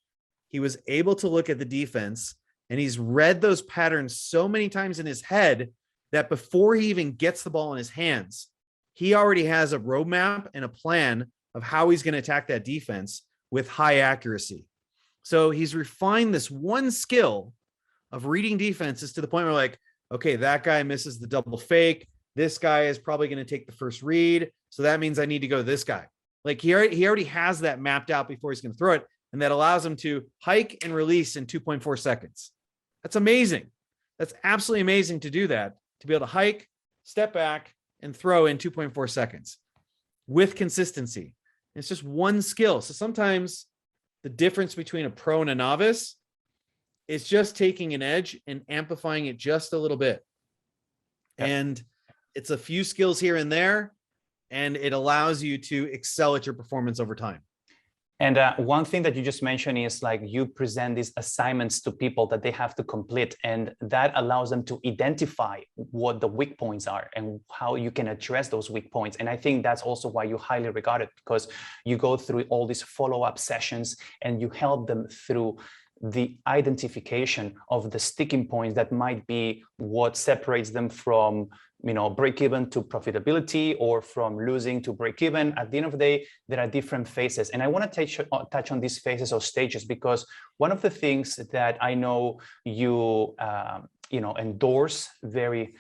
he was able to look at the defense, and he's read those patterns so many times in his head that before he even gets the ball in his hands, he already has a roadmap and a plan of how he's going to attack that defense with high accuracy. So he's refined this one skill of reading defenses to the point where, like, okay, that guy misses the double fake. This guy is probably going to take the first read. So that means I need to go to this guy. Like, he already has that mapped out before he's going to throw it. And that allows him to hike and release in 2.4 seconds. That's amazing. That's absolutely amazing to do that, to be able to hike, step back, and throw in 2.4 seconds with consistency. It's just one skill. So sometimes the difference between a pro and a novice is just taking an edge and amplifying it just a little bit. Yeah. And it's a few skills here and there, and it allows you to excel at your performance over time. And one thing that you just mentioned is, like, you present these assignments to people that they have to complete, and that allows them to identify what the weak points are and how you can address those weak points. And I think that's also why you highly regard it, because you go through all these follow-up sessions and you help them through the identification of the sticking points that might be what separates them from, you know, break even to profitability, or from losing to break even. At the end of the day, there are different phases. And I want to touch on these phases or stages, because one of the things that I know you, endorse very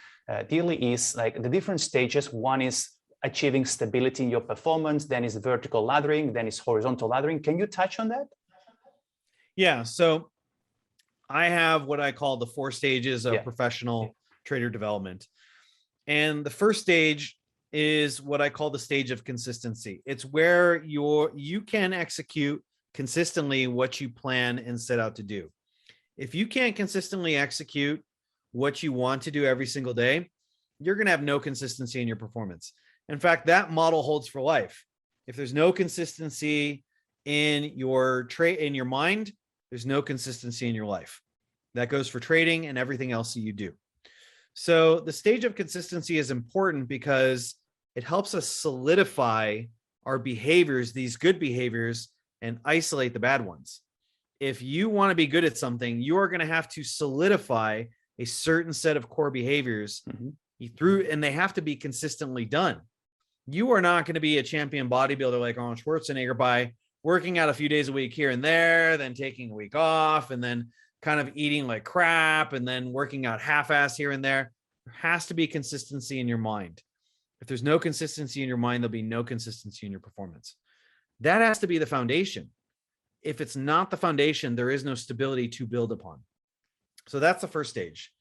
dearly is, like, the different stages. One is achieving stability in your performance, then is vertical laddering, then is horizontal laddering. Can you touch on that? Yeah. So I have what I call the 4 stages of professional trader development. And the first stage is what I call the stage of consistency. It's where you can execute consistently what you plan and set out to do. If you can't consistently execute what you want to do every single day, you're going to have no consistency in your performance. In fact, that model holds for life. If there's no consistency in your mind, there's no consistency in your life. That goes for trading and everything else that you do. So the stage of consistency is important because it helps us solidify our behaviors, these good behaviors, and isolate the bad ones. If you want to be good at something, you are going to have to solidify a certain set of core behaviors and they have to be consistently done. You are not going to be a champion bodybuilder like Arnold Schwarzenegger by working out a few days a week here and there, then taking a week off, and then kind of eating like crap, and then working out half-ass here and there. There has to be consistency in your mind. If there's no consistency in your mind, there'll be no consistency in your performance. That has to be the foundation. If it's not the foundation, there is no stability to build upon. So that's the first stage.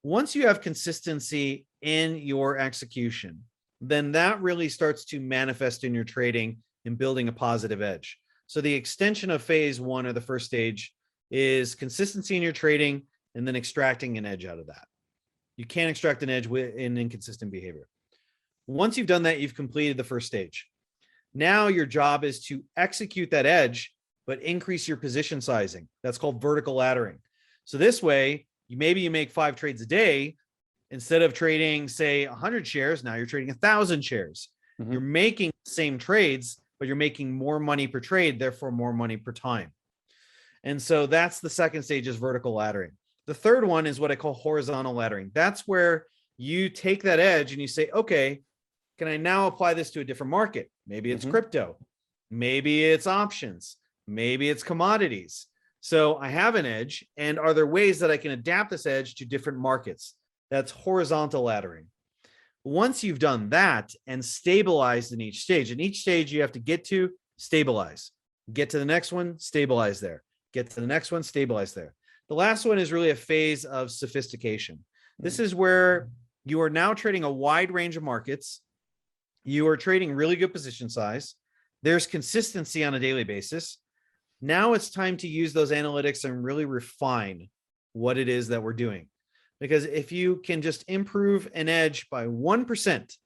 Once you have consistency in your execution, then that really starts to manifest in your trading and building a positive edge. So the extension of phase 1, or the first stage, is consistency in your trading and then extracting an edge out of that. You can't extract an edge with an inconsistent behavior. Once you've done that, you've completed the first stage. Now your job is to execute that edge, but increase your position sizing. That's called vertical laddering. So this way, maybe you make 5 trades a day. Instead of trading, say, 100 shares, now you're trading 1,000 shares. You're making the same trades, but you're making more money per trade, therefore more money per time. And so that's the second stage, is vertical laddering. The third one is what I call horizontal laddering. That's where you take that edge and you say, okay, can I now apply this to a different market? Maybe it's crypto, maybe it's options, maybe it's commodities. So I have an edge, and are there ways that I can adapt this edge to different markets? That's horizontal laddering. Once you've done that and stabilized in each stage you have to get to, stabilize, get to the next one, stabilize there, get to the next one, stabilize there. The last one is really a phase of sophistication. This is where you are now trading a wide range of markets. You are trading really good position size. There's consistency on a daily basis. Now it's time to use those analytics and really refine what it is that we're doing. Because if you can just improve an edge by 1%,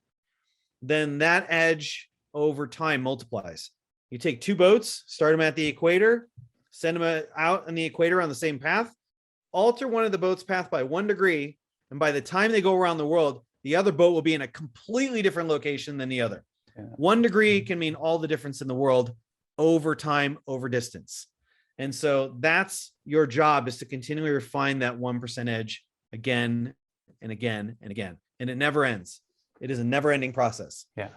then that edge over time multiplies. You take two boats, start them at the equator, send them out on the equator on the same path, alter one of the boat's path by 1 degree, and by the time they go around the world, the other boat will be in a completely different location than the other. 1 degree can mean all the difference in the world over time, over distance. And so that's your job, is to continually refine that 1% edge again and again and again. And it never ends. It is a never-ending process. Yeah,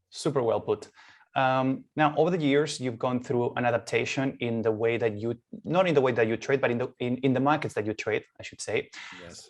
super well put. Now, over the years, you've gone through an adaptation in the way that you, not in the way that you trade, but in the markets that you trade, I should say. Yes.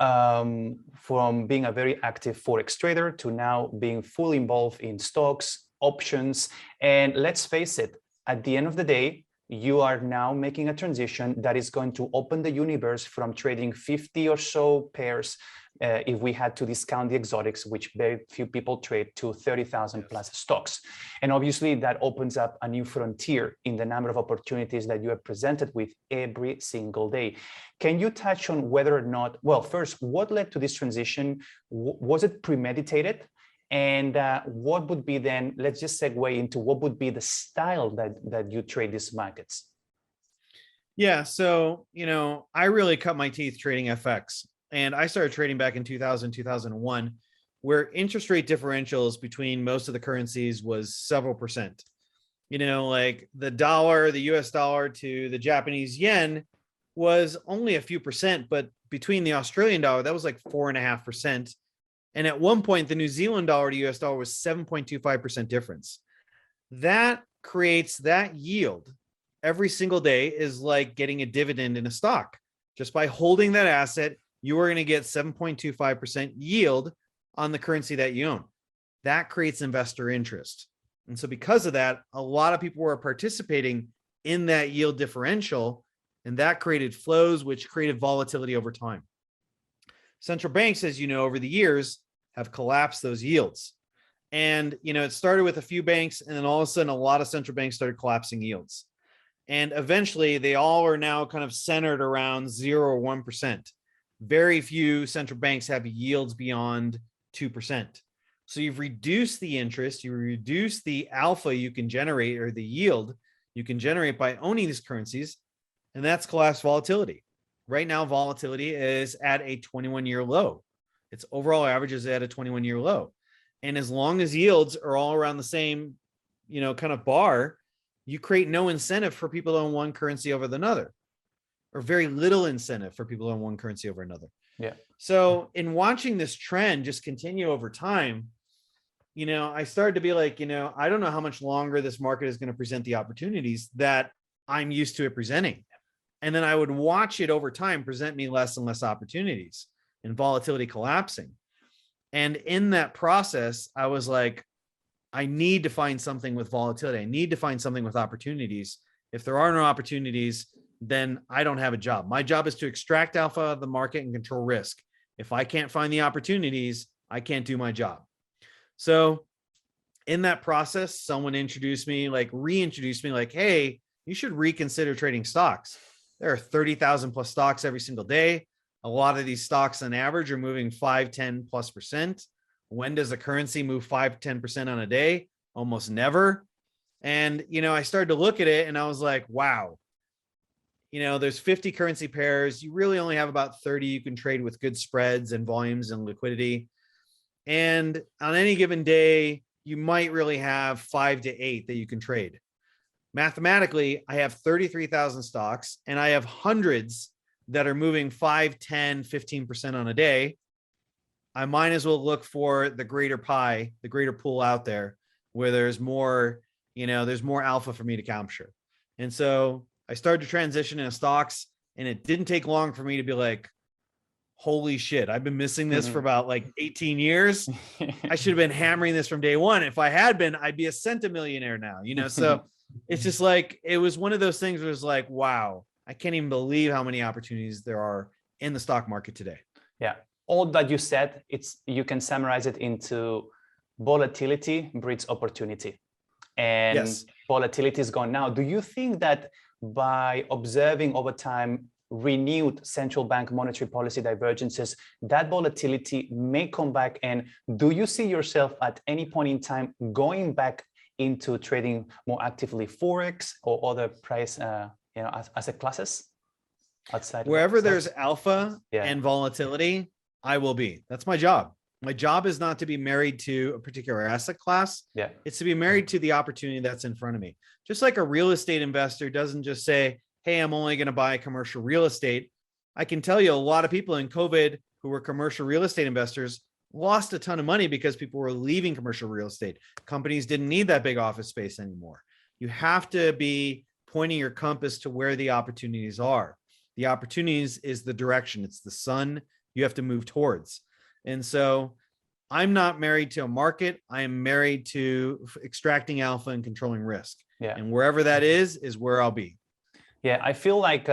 From being a very active forex trader to now being fully involved in stocks, options, and let's face it, at the end of the day, you are now making a transition that is going to open the universe from trading 50 or so pairs, if we had to discount the exotics, which very few people trade, to 30,000 plus stocks. And obviously that opens up a new frontier in the number of opportunities that you are presented with every single day. Can you touch on whether or not, well, first, what led to this transition? Was it premeditated? And what would be then, let's just segue into what would be the style that you trade these markets? Yeah, so, I really cut my teeth trading FX. And I started trading back in 2000, 2001, where interest rate differentials between most of the currencies was several percent. Like the dollar, the US dollar to the Japanese yen was only a few percent, but between the Australian dollar, that was like 4.5%. And at one point, the New Zealand dollar to US dollar was 7.25% difference. That creates that yield every single day is like getting a dividend in a stock. Just by holding that asset, you are going to get 7.25% yield on the currency that you own. That creates investor interest. And so because of that, a lot of people were participating in that yield differential, and that created flows, which created volatility over time. Central banks, as you know, over the years have collapsed those yields. And, it started with a few banks, and then all of a sudden, a lot of central banks started collapsing yields. And eventually, they all are now kind of centered around 0 or 1%. Very few central banks have yields beyond 2%. So you've reduced the interest, you reduce the alpha you can generate, or the yield you can generate by owning these currencies, and that's collapsed volatility. Right now, volatility is at a 21-year low. Its overall average is at a 21-year low. And as long as yields are all around the same, kind of bar, you create no incentive for people to own one currency over another, or very little incentive for people to own one currency over another. Yeah. So in watching this trend just continue over time, I started to be like, I don't know how much longer this market is going to present the opportunities that I'm used to it presenting. And then I would watch it over time present me less and less opportunities and volatility collapsing. And in that process, I was like, I need to find something with volatility. I need to find something with opportunities. If there are no opportunities, then I don't have a job. My job is to extract alpha out of the market and control risk. If I can't find the opportunities, I can't do my job. So in that process, someone reintroduced me like, hey, you should reconsider trading stocks. There are 30,000 plus stocks every single day. A lot of these stocks on average are moving 5, 10 plus percent. When does a currency move 5, 10% on a day? Almost never. And, I started to look at it and I was like, wow, there's 50 currency pairs. You really only have about 30 you can trade with good spreads and volumes and liquidity. And on any given day, you might really have 5 to 8 that you can trade. Mathematically, I have 33,000 stocks and I have hundreds that are moving 5, 10, 15% on a day. I might as well look for the greater pie, the greater pool out there where there's more, there's more alpha for me to capture. And so I started to transition into stocks, and it didn't take long for me to be like, holy shit, I've been missing this for about like 18 years. I should have been hammering this from day one. If I had been, I'd be a centimillionaire now, so it's just like, it was one of those things where it was like, wow, I can't even believe how many opportunities there are in the stock market today. Yeah. All that you said, you can summarize it into volatility breeds opportunity. And yes, volatility is gone now. Do you think that by observing over time renewed central bank monetary policy divergences, that volatility may come back? And do you see yourself at any point in time going back into trading more actively forex or other price, asset classes outside? Wherever there's alpha and volatility, I will be. That's my job. My job is not to be married to a particular asset class. Yeah. It's to be married to the opportunity that's in front of me. Just like a real estate investor doesn't just say, hey, I'm only going to buy commercial real estate. I can tell you a lot of people in COVID who were commercial real estate investors lost a ton of money because people were leaving commercial real estate. Companies didn't need that big office space anymore. You have to be pointing your compass to where the opportunities are. The opportunities is the direction. It's the sun you have to move towards. And so I'm not married to a market. I am married to extracting alpha and controlling risk. Yeah. And wherever that is where I'll be. Yeah, I feel like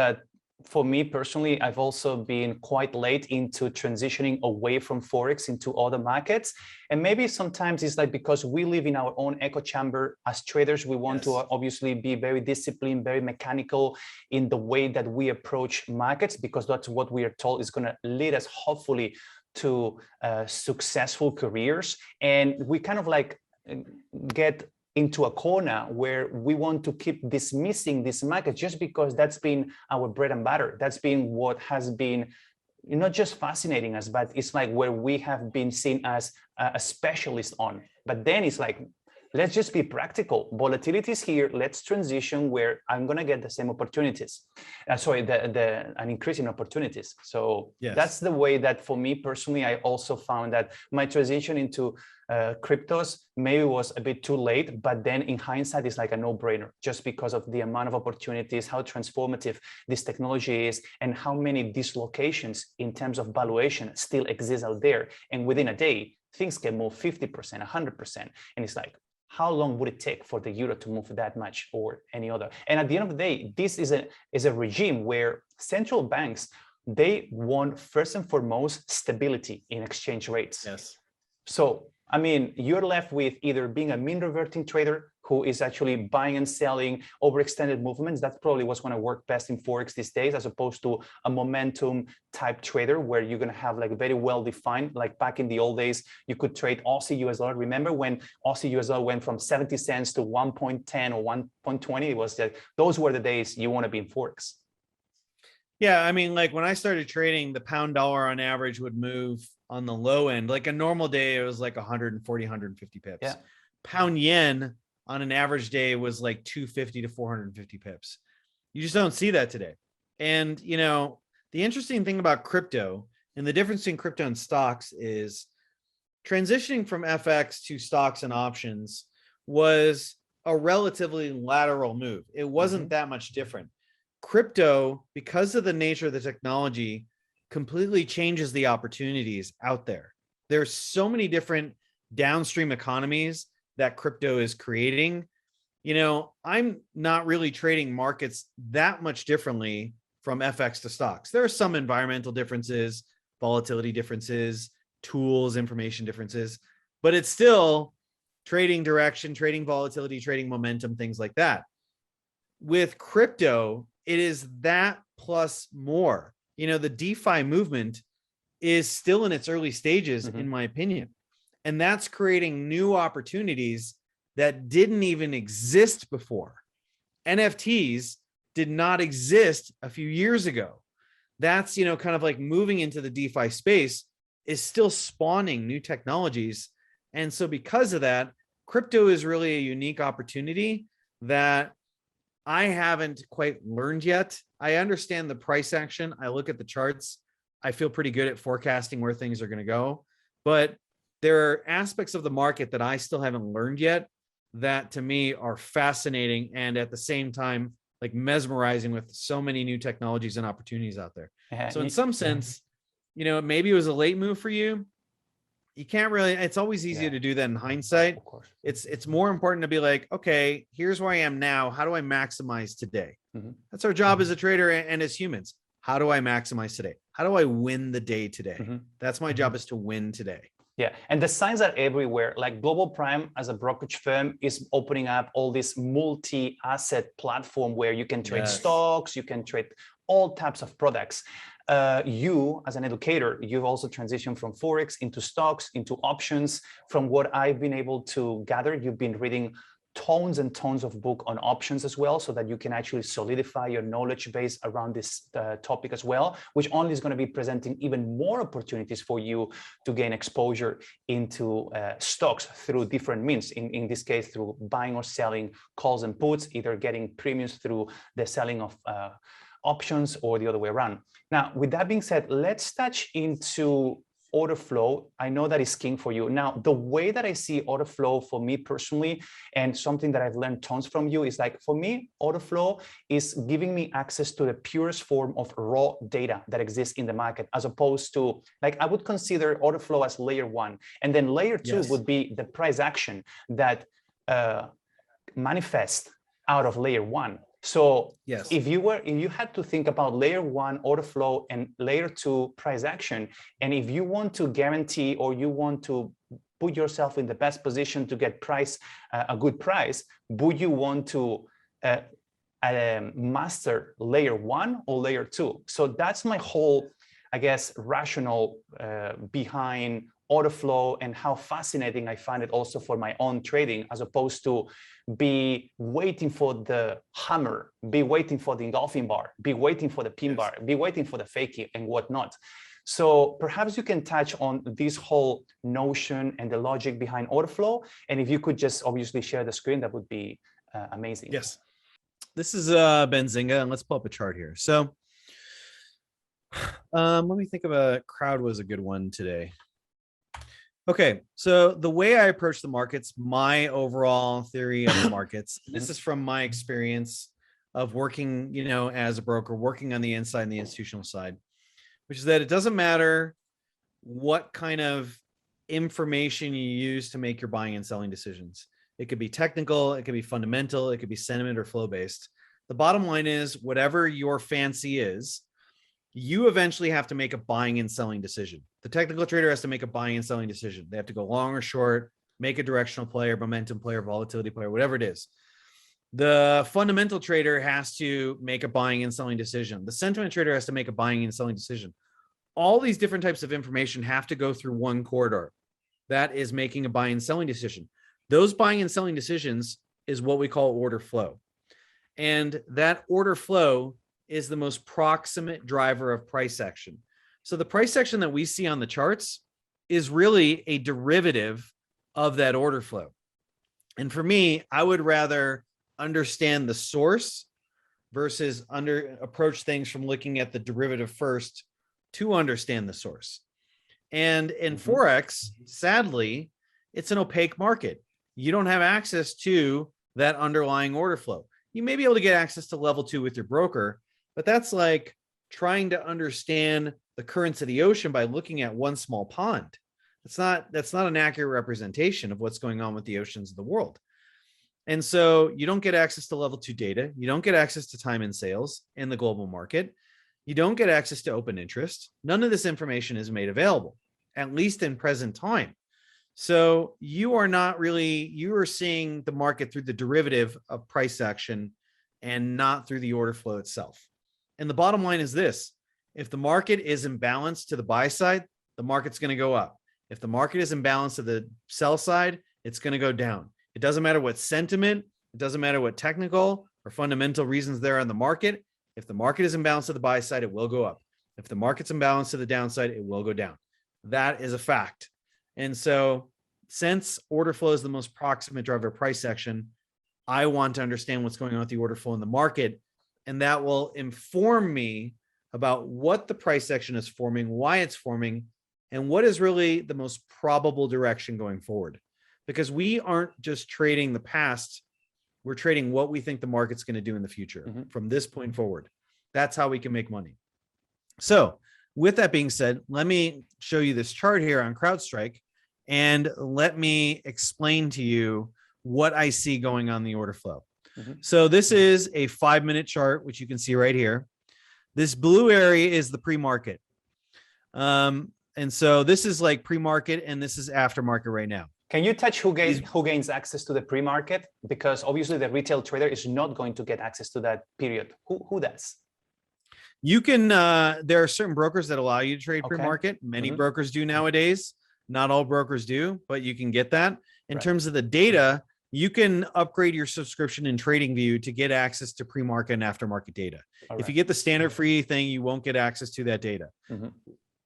for me personally, I've also been quite late into transitioning away from forex into other markets. And maybe sometimes it's like because we live in our own echo chamber as traders, we want to obviously be very disciplined, very mechanical in the way that we approach markets, because that's what we are told is going to lead us hopefully to successful careers. And we kind of like get into a corner where we want to keep dismissing this market just because that's been our bread and butter. That's been what has been not just fascinating us, but it's like where we have been seen as a specialist on. But then it's like, let's just be practical. Volatility is here. Let's transition where I'm going to get the same opportunities. An increase in opportunities. So that's the way that for me personally, I also found that my transition into cryptos maybe was a bit too late, but then in hindsight, it's like a no-brainer just because of the amount of opportunities, how transformative this technology is, and how many dislocations in terms of valuation still exist out there. And within a day, things can move 50%, 100%. And it's like, how long would it take for the euro to move that much or any other? And at the end of the day, this is a regime where central banks, they want first and foremost stability in exchange rates. Yes. So, I mean, you're left with either being a mean reverting trader who is actually buying and selling overextended movements. That's probably what's going to work best in forex these days, as opposed to a momentum type trader where you're going to have like very well defined, like back in the old days, you could trade Aussie US dollar. Remember when Aussie US dollar went from 70 cents to 1.10 or 1.20? It was like, those were the days you want to be in forex. Yeah, I mean, like when I started trading, the pound dollar on average would move on the low end. Like a normal day, it was like 140, 150 pips. Yeah. Pound yen on an average day was like 250 to 450 pips. You just don't see that today. And, the interesting thing about crypto and the difference between crypto and stocks is transitioning from FX to stocks and options was a relatively lateral move. It wasn't that much different. Crypto, because of the nature of the technology, completely changes the opportunities out there. There's so many different downstream economies that crypto is creating. I'm not really trading markets that much differently from FX to stocks. There are some environmental differences, volatility differences, tools, information differences, but it's still trading direction, trading volatility, trading momentum, things like that. With crypto, it is that plus more. The DeFi movement is still in its early stages, in my opinion. And that's creating new opportunities that didn't even exist before. NFTs did not exist a few years ago. That's, kind of like moving into the DeFi space is still spawning new technologies. And so because of that, crypto is really a unique opportunity that I haven't quite learned yet. I understand the price action. I look at the charts. I feel pretty good at forecasting where things are going to go. But there are aspects of the market that I still haven't learned yet that to me are fascinating and at the same time, like mesmerizing with so many new technologies and opportunities out there. So in some sense, you know, maybe it was a late move for you. You can't really, it's always easier to do that in hindsight. Of course. It's more important to be like, okay, here's where I am now. How do I maximize today? Mm-hmm. That's our job as a trader and as humans. How do I maximize today? How do I win the day today? Mm-hmm. That's my job, is to win today. Yeah, and the signs are everywhere. Like Global Prime as a brokerage firm is opening up all this multi-asset platform where you can trade stocks, you can trade all types of products. You as an educator, you've also transitioned from forex into stocks, into options. From what I've been able to gather, you've been reading tons and tons of book on options as well, so that you can actually solidify your knowledge base around this topic as well, which only is going to be presenting even more opportunities for you to gain exposure into stocks through different means. In this case, through buying or selling calls and puts, either getting premiums through the selling of options or the other way around. Now, with that being said, let's touch into order flow. I know that is king for you. Now, the way that I see order flow for me personally, and something that I've learned tons from you, is like, for me, order flow is giving me access to the purest form of raw data that exists in the market, as opposed to, like, I would consider order flow as layer one. And then layer two would be the price action that manifests out of layer one. So if you had to think about layer one order flow and layer two price action, and if you want to guarantee or you want to put yourself in the best position to get a good price, would you want to master layer one or layer two? So that's my whole, I guess, rationale behind order flow, and how fascinating I find it also for my own trading, as opposed to be waiting for the hammer, be waiting for the engulfing bar, be waiting for the pin bar, be waiting for the fakie and whatnot. So perhaps you can touch on this whole notion and the logic behind order flow. And if you could just obviously share the screen, that would be amazing. Yes. This is Benzinga, and let's pull up a chart here. So let me think of crowd was a good one today. Okay, so the way I approach the markets, my overall theory of the markets, this is from my experience of working, you know, as a broker, working on the inside and the institutional side, which is that it doesn't matter what kind of information you use to make your buying and selling decisions. It could be technical, it could be fundamental, it could be sentiment or flow based. The bottom line is, whatever your fancy is, you eventually have to make a buying and selling decision. The technical trader has to make a buying and selling decision. They have to go long or short, make a directional play or momentum play or volatility play or whatever it is. The fundamental trader has to make a buying and selling decision. The sentiment trader has to make a buying and selling decision. All these different types of information have to go through one corridor. That is making a buying and selling decision. Those buying and selling decisions is what we call order flow. And that order flow is the most proximate driver of price action. So the price action that we see on the charts is really a derivative of that order flow. And for me, I would rather understand the source versus approach things from looking at the derivative first to understand the source. And in forex, sadly, it's an opaque market. You don't have access to that underlying order flow. You may be able to get access to level 2 with your broker, but that's like trying to understand the currents of the ocean by looking at one small pond. That's not an accurate representation of what's going on with the oceans of the world. And so you don't get access to level 2 data. You don't get access to time and sales in the global market. You don't get access to open interest. None of this information is made available, at least in present time. So you are seeing the market through the derivative of price action and not through the order flow itself. And the bottom line is this: if the market is imbalanced to the buy side, the market's going to go up. If the market is imbalanced to the sell side, it's going to go down. It doesn't matter what sentiment, it doesn't matter what technical or fundamental reasons there are in the market. If the market is imbalanced to the buy side, it will go up. If the market's imbalanced to the downside, it will go down. That is a fact. And so since order flow is the most proximate driver of price action, I want to understand what's going on with the order flow in the market. And that will inform me about what the price action is forming, why it's forming, and what is really the most probable direction going forward. Because we aren't just trading the past, we're trading what we think the market's going to do in the future from this point forward. That's how we can make money. So with that being said, let me show you this chart here on CrowdStrike, and let me explain to you what I see going on in the order flow. So this is a 5-minute chart, which you can see right here. This blue area is the pre-market. And so this is like pre-market, and this is aftermarket right now. Can you touch who gains access to the pre-market? Because obviously the retail trader is not going to get access to that period. Who does? You can, there are certain brokers that allow you to trade pre-market. Many brokers do nowadays. Not all brokers do, but you can get that. In terms of the data, you can upgrade your subscription in TradingView to get access to pre-market and aftermarket data. If you get the standard free thing, you won't get access to that data.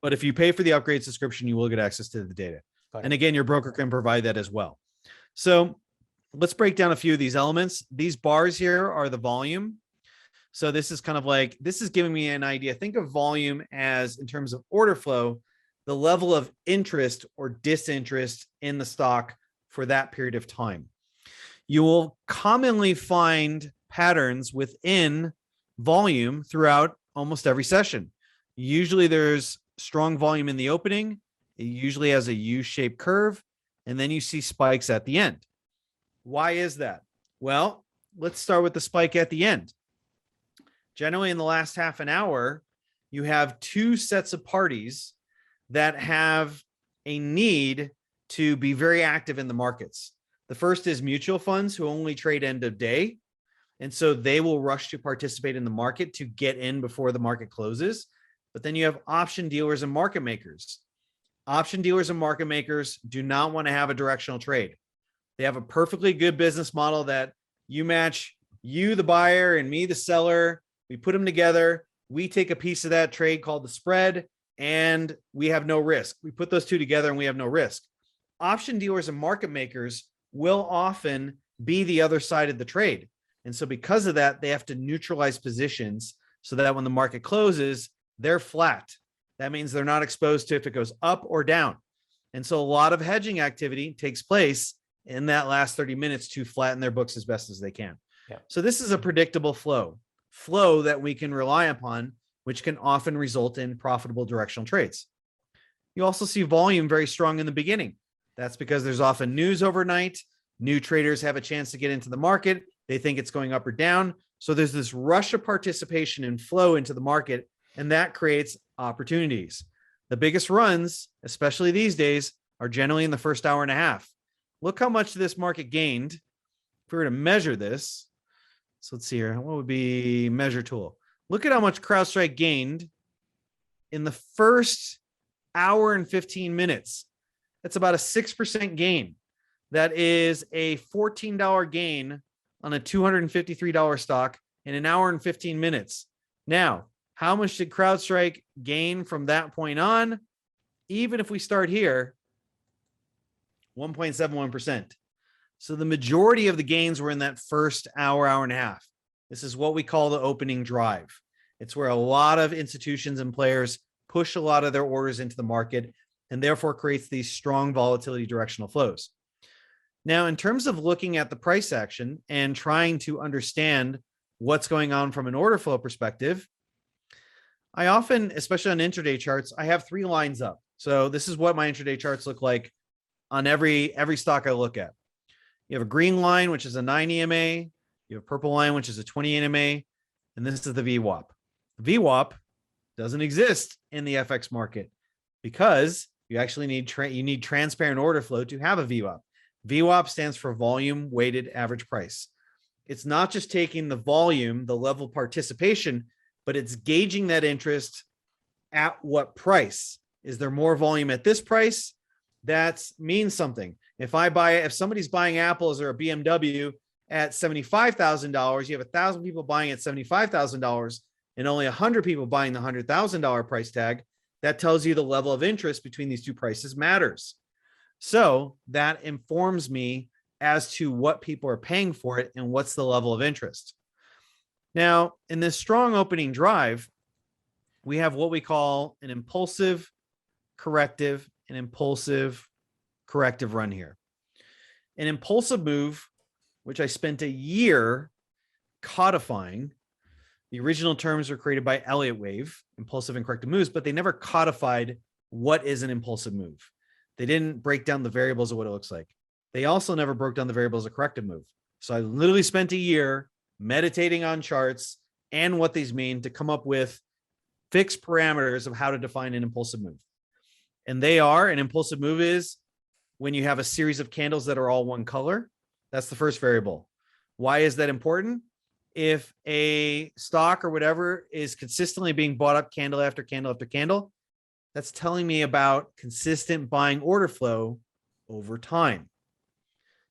But if you pay for the upgrade subscription, you will get access to the data. And again, your broker can provide that as well. So let's break down a few of these elements. These bars here are the volume. So this is kind of like, this is giving me an idea. Think of volume as, in terms of order flow, the level of interest or disinterest in the stock for that period of time. You will commonly find patterns within volume throughout almost every session. Usually there's strong volume in the opening. It usually has a U-shaped curve, and then you see spikes at the end. Why is that? Well, let's start with the spike at the end. Generally, in the last half an hour, you have two sets of parties that have a need to be very active in the markets. The first is mutual funds, who only trade end of day. And so they will rush to participate in the market to get in before the market closes. But then you have option dealers and market makers. Option dealers and market makers do not want to have a directional trade. They have a perfectly good business model that you match you, the buyer, and me, the seller. We put them together. We take a piece of that trade called the spread, and we have no risk. We put those two together and we have no risk. Option dealers and market makers will often be the other side of the trade. And so because of that, they have to neutralize positions so that when the market closes, they're flat. That means they're not exposed to if it goes up or down. And so a lot of hedging activity takes place in that last 30 minutes to flatten their books as best as they can. So this is a predictable flow that we can rely upon, which can often result in profitable directional trades. You also see volume very strong in the beginning. That's because there's often news overnight. New traders have a chance to get into the market. They think it's going up or down. So there's this rush of participation and flow into the market, and that creates opportunities. The biggest runs, especially these days, are generally in the first hour and a half. Look how much this market gained. If we were to measure this, so let's see here. What would be measure tool? Look at how much CrowdStrike gained in the first hour and 15 minutes. That's about a 6% gain. That is a $14 gain on a $253 stock in an hour and 15 minutes. Now, how much did CrowdStrike gain from that point on? Even if we start here, 1.71%. So the majority of the gains were in that first hour, hour and a half. This is what we call the opening drive. It's where a lot of institutions and players push a lot of their orders into the market, and therefore creates these strong volatility directional flows. Now, in terms of looking at the price action and trying to understand what's going on from an order flow perspective, I often, especially on intraday charts, I have 3 lines up. So this is what my intraday charts look like on every stock I look at. You have a green line, which is a 9 EMA. You have a purple line, which is a 20 EMA. And this is the VWAP. The VWAP doesn't exist in the FX market because you actually need transparent order flow to have a VWAP. VWAP stands for volume weighted average price. It's not just taking the volume, the level of participation, but it's gauging that interest at what price. Is there more volume at this price? That means something. If somebody's buying apples or a BMW at $75,000, you have 1,000 people buying at $75,000 and only 100 people buying the $100,000 price tag. That tells you the level of interest between these two prices matters. So that informs me as to what people are paying for it and what's the level of interest. Now, in this strong opening drive, we have what we call an impulsive corrective, and impulsive corrective run here. An impulsive move, which I spent a year codifying. The original terms were created by Elliott Wave, impulsive and corrective moves, but they never codified what is an impulsive move. They didn't break down the variables of what it looks like. They also never broke down the variables of corrective move. So I literally spent a year meditating on charts and what these mean to come up with fixed parameters of how to define an impulsive move. And they are, an impulsive move is when you have a series of candles that are all one color. That's the first variable. Why is that important? If a stock or whatever is consistently being bought up candle after candle after candle, that's telling me about consistent buying order flow over time.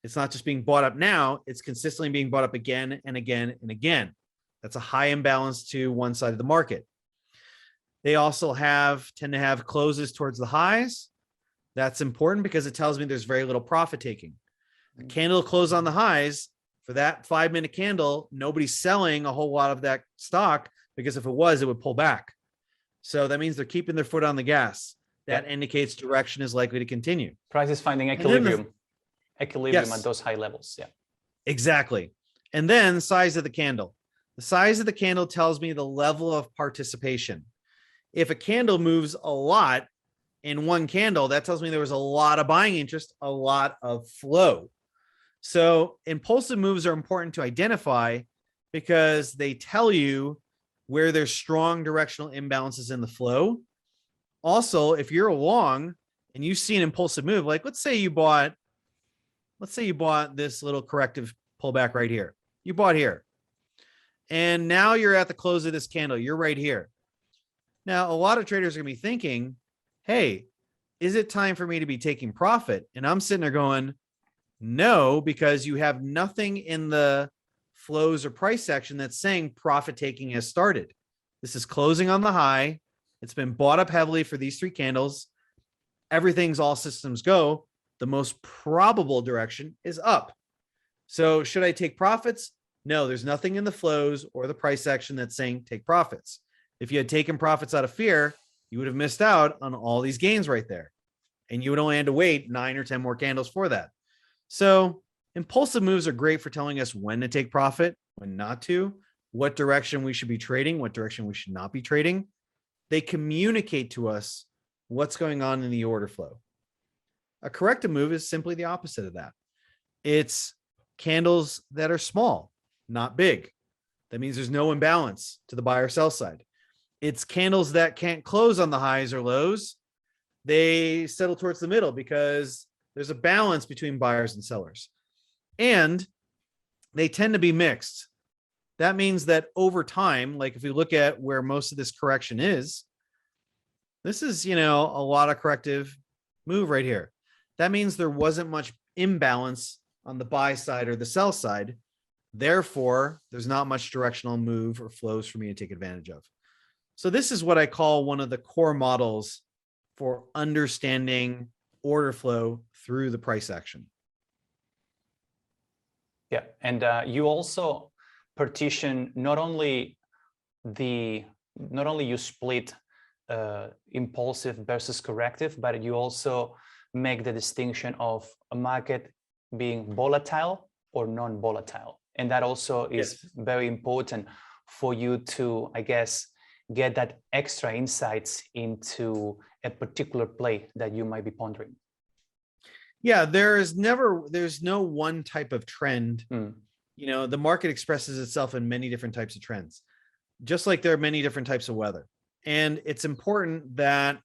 It's not just being bought up now, it's consistently being bought up again and again and again. That's a high imbalance to one side of the market. They also tend to have closes towards the highs. That's important because it tells me there's very little profit taking. A candle close on the highs, for that 5-minute candle, nobody's selling a whole lot of that stock, because if it was, it would pull back. So that means they're keeping their foot on the gas. That indicates direction is likely to continue. Price is finding equilibrium. Equilibrium Yes. at those high levels. Yeah. Exactly. And then size of the candle. The size of the candle tells me the level of participation. If a candle moves a lot in one candle, that tells me there was a lot of buying interest, a lot of flow. So impulsive moves are important to identify because they tell you where there's strong directional imbalances in the flow. Also, if you're long and you see an impulsive move, like let's say you bought this little corrective pullback right here. You bought here. And now you're at the close of this candle. You're right here. Now, a lot of traders are going to be thinking, hey, is it time for me to be taking profit? And I'm sitting there going, no, because you have nothing in the flows or price section that's saying profit taking has started. This is closing on the high. It's been bought up heavily for these 3 candles. Everything's all systems go. The most probable direction is up. So should I take profits? No, there's nothing in the flows or the price section that's saying take profits. If you had taken profits out of fear, you would have missed out on all these gains right there. And you would only had to wait 9 or 10 more candles for that. So impulsive moves are great for telling us when to take profit, when not to, what direction we should be trading, what direction we should not be trading. They communicate to us what's going on in the order flow. A corrective move is simply the opposite of that. It's candles that are small, not big. That means there's no imbalance to the buy or sell side. It's candles that can't close on the highs or lows. They settle towards the middle because there's a balance between buyers and sellers. And they tend to be mixed. That means that over time, like if we look at where most of this correction is, this is, a lot of corrective move right here. That means there wasn't much imbalance on the buy side or the sell side. Therefore, there's not much directional move or flows for me to take advantage of. So this is what I call one of the core models for understanding order flow through the price action. Yeah, and you also partition not only you split impulsive versus corrective, but you also make the distinction of a market being volatile or non-volatile, and that also is very important for you to, I guess, get that extra insights into a particular play that you might be pondering. Yeah, there's no one type of trend. The market expresses itself in many different types of trends, just like there are many different types of weather. And it's important that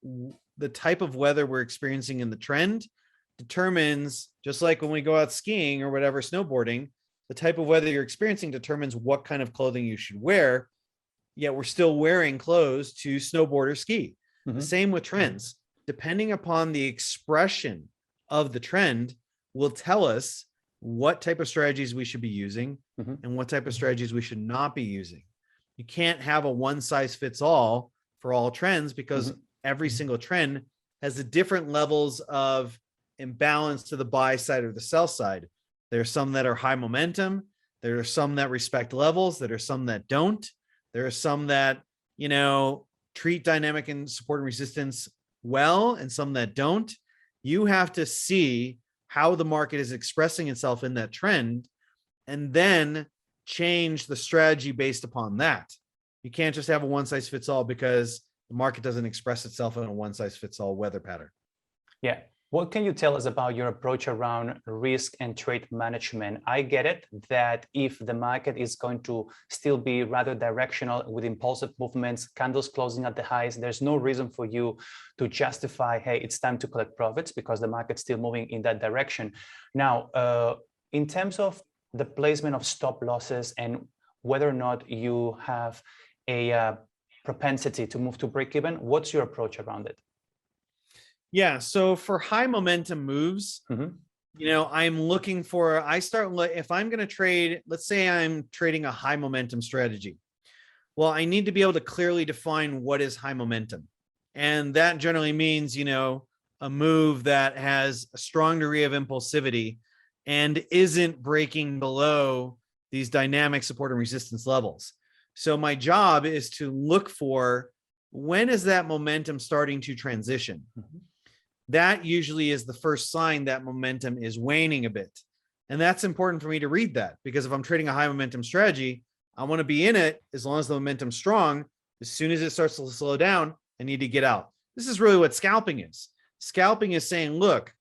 the type of weather we're experiencing in the trend determines, just like when we go out skiing or whatever, snowboarding, the type of weather you're experiencing determines what kind of clothing you should wear. Yet we're still wearing clothes to snowboard or ski. The same with trends. Depending upon the expression of the trend will tell us what type of strategies we should be using and what type of strategies we should not be using. You can't have a one size fits all for all trends because every single trend has the different levels of imbalance to the buy side or the sell side. There are some that are high momentum. There are some that respect levels. There are some that don't. There are some that, treat dynamic and support and resistance well and some that don't. You have to see how the market is expressing itself in that trend and then change the strategy based upon that. You can't just have a one size fits all because the market doesn't express itself in a one size fits all weather pattern. Yeah. What can you tell us about your approach around risk and trade management? I get it that if the market is going to still be rather directional with impulsive movements, candles closing at the highs, there's no reason for you to justify, hey, it's time to collect profits because the market's still moving in that direction. Now, in terms of the placement of stop losses and whether or not you have a propensity to move to break even, what's your approach around it? Yeah. So for high momentum moves, I'm looking for, if I'm going to trade, let's say I'm trading a high momentum strategy. Well, I need to be able to clearly define what is high momentum. And that generally means, a move that has a strong degree of impulsivity and isn't breaking below these dynamic support and resistance levels. So my job is to look for, when is that momentum starting to transition? That usually is the first sign that momentum is waning a bit. And that's important for me to read that, because if I'm trading a high momentum strategy, I want to be in it as long as the momentum's strong. As soon as it starts to slow down, I need to get out. This is really what scalping is. Scalping is saying, look,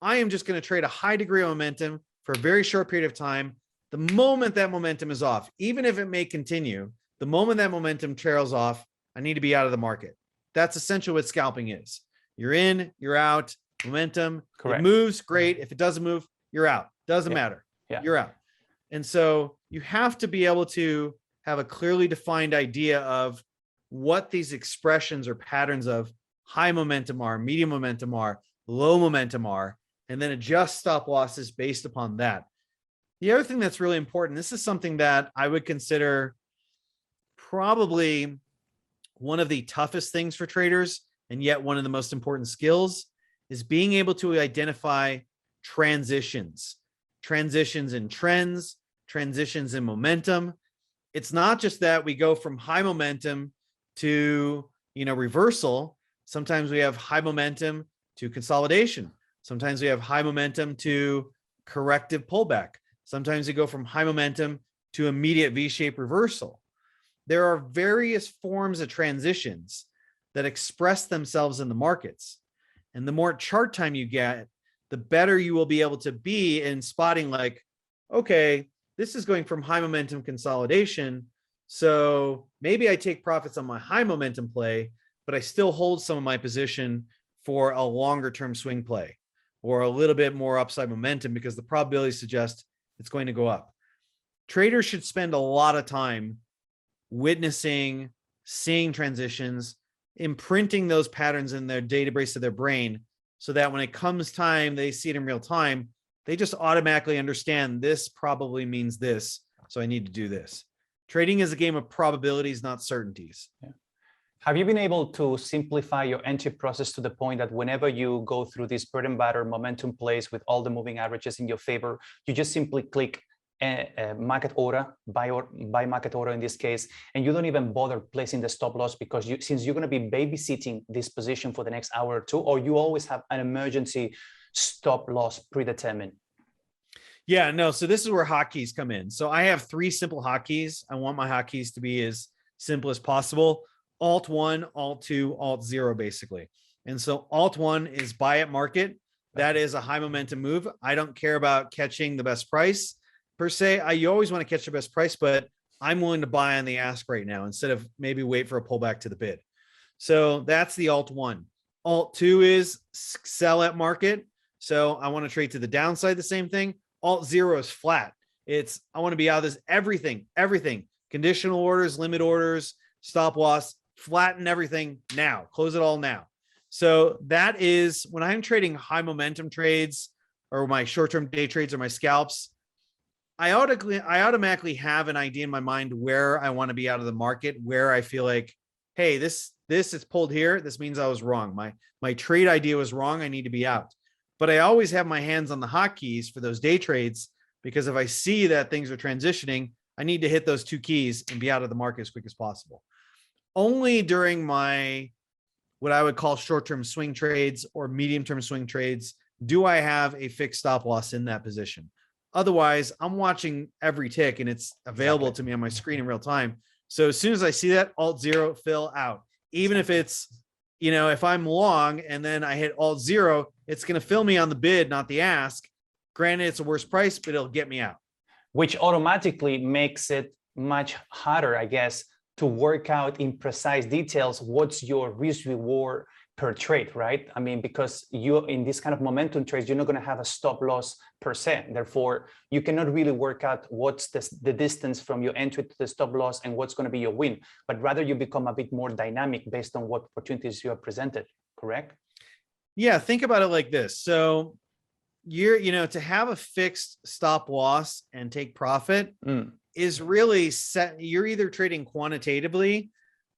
I am just going to trade a high degree of momentum for a very short period of time. The moment that momentum is off, even if it may continue, the moment that momentum trails off, I need to be out of the market. That's essentially what scalping is. You're in, you're out, momentum. Correct. It moves, great. If it doesn't move, you're out. Doesn't matter. You're out. And so you have to be able to have a clearly defined idea of what these expressions or patterns of high momentum are, medium momentum are, low momentum are, and then adjust stop losses based upon that. The other thing that's really important, this is something that I would consider probably one of the toughest things for traders, and yet one of the most important skills, is being able to identify transitions in trends, transitions in momentum. It's not just that we go from high momentum to, reversal. Sometimes we have high momentum to consolidation. Sometimes we have high momentum to corrective pullback. Sometimes we go from high momentum to immediate V-shaped reversal. There are various forms of transitions that express themselves in the markets. And the more chart time you get, the better you will be able to be in spotting, like, okay, this is going from high momentum consolidation. So maybe I take profits on my high momentum play, but I still hold some of my position for a longer term swing play or a little bit more upside momentum because the probabilities suggest it's going to go up. Traders should spend a lot of time witnessing, seeing transitions, imprinting those patterns in their database of their brain so that when it comes time, they see it in real time, they just automatically understand this probably means this, so I need to do this. Trading is a game of probabilities, not certainties. Yeah. Have you been able to simplify your entry process to the point that whenever you go through this bread and butter momentum plays with all the moving averages in your favor, you just simply click market order, buy market order in this case, and you don't even bother placing the stop loss because since you're going to be babysitting this position for the next hour or two, or you always have an emergency stop loss predetermined? Yeah, no. So this is where hotkeys come in. So I have 3 simple hotkeys. I want my hotkeys to be as simple as possible. Alt 1, Alt 2, Alt 0, basically. And so Alt 1 is buy at market. That is a high momentum move. I don't care about catching the best price per se. You always want to catch the best price, but I'm willing to buy on the ask right now instead of maybe wait for a pullback to the bid. So that's the Alt 1. Alt 2 is sell at market. So I want to trade to the downside, the same thing. Alt 0 is flat. It's, I want to be out of this, everything, conditional orders, limit orders, stop loss, flatten everything now, close it all now. So that is when I'm trading high momentum trades or my short-term day trades or my scalps, I automatically have an idea in my mind where I want to be out of the market, where I feel like, hey, this is pulled here. This means I was wrong. My trade idea was wrong. I need to be out. But I always have my hands on the hotkeys for those day trades, because if I see that things are transitioning, I need to hit those 2 keys and be out of the market as quick as possible. Only during my what I would call short-term swing trades or medium-term swing trades, do I have a fixed stop loss in that position? Otherwise, I'm watching every tick and it's available to me on my screen in real time. So as soon as I see that, Alt 0, fill out. Even if it's, if I'm long and then I hit Alt 0, it's going to fill me on the bid, not the ask. Granted, it's a worse price, but it'll get me out. Which automatically makes it much harder, I guess, to work out in precise details what's your risk reward per trade, right? I mean, because you in this kind of momentum trades, you're not going to have a stop loss per se. Therefore, you cannot really work out what's the distance from your entry to the stop loss and what's going to be your win, but rather you become a bit more dynamic based on what opportunities you are presented, correct? Yeah, think about it like this. So to have a fixed stop loss and take profit is really set. You're either trading quantitatively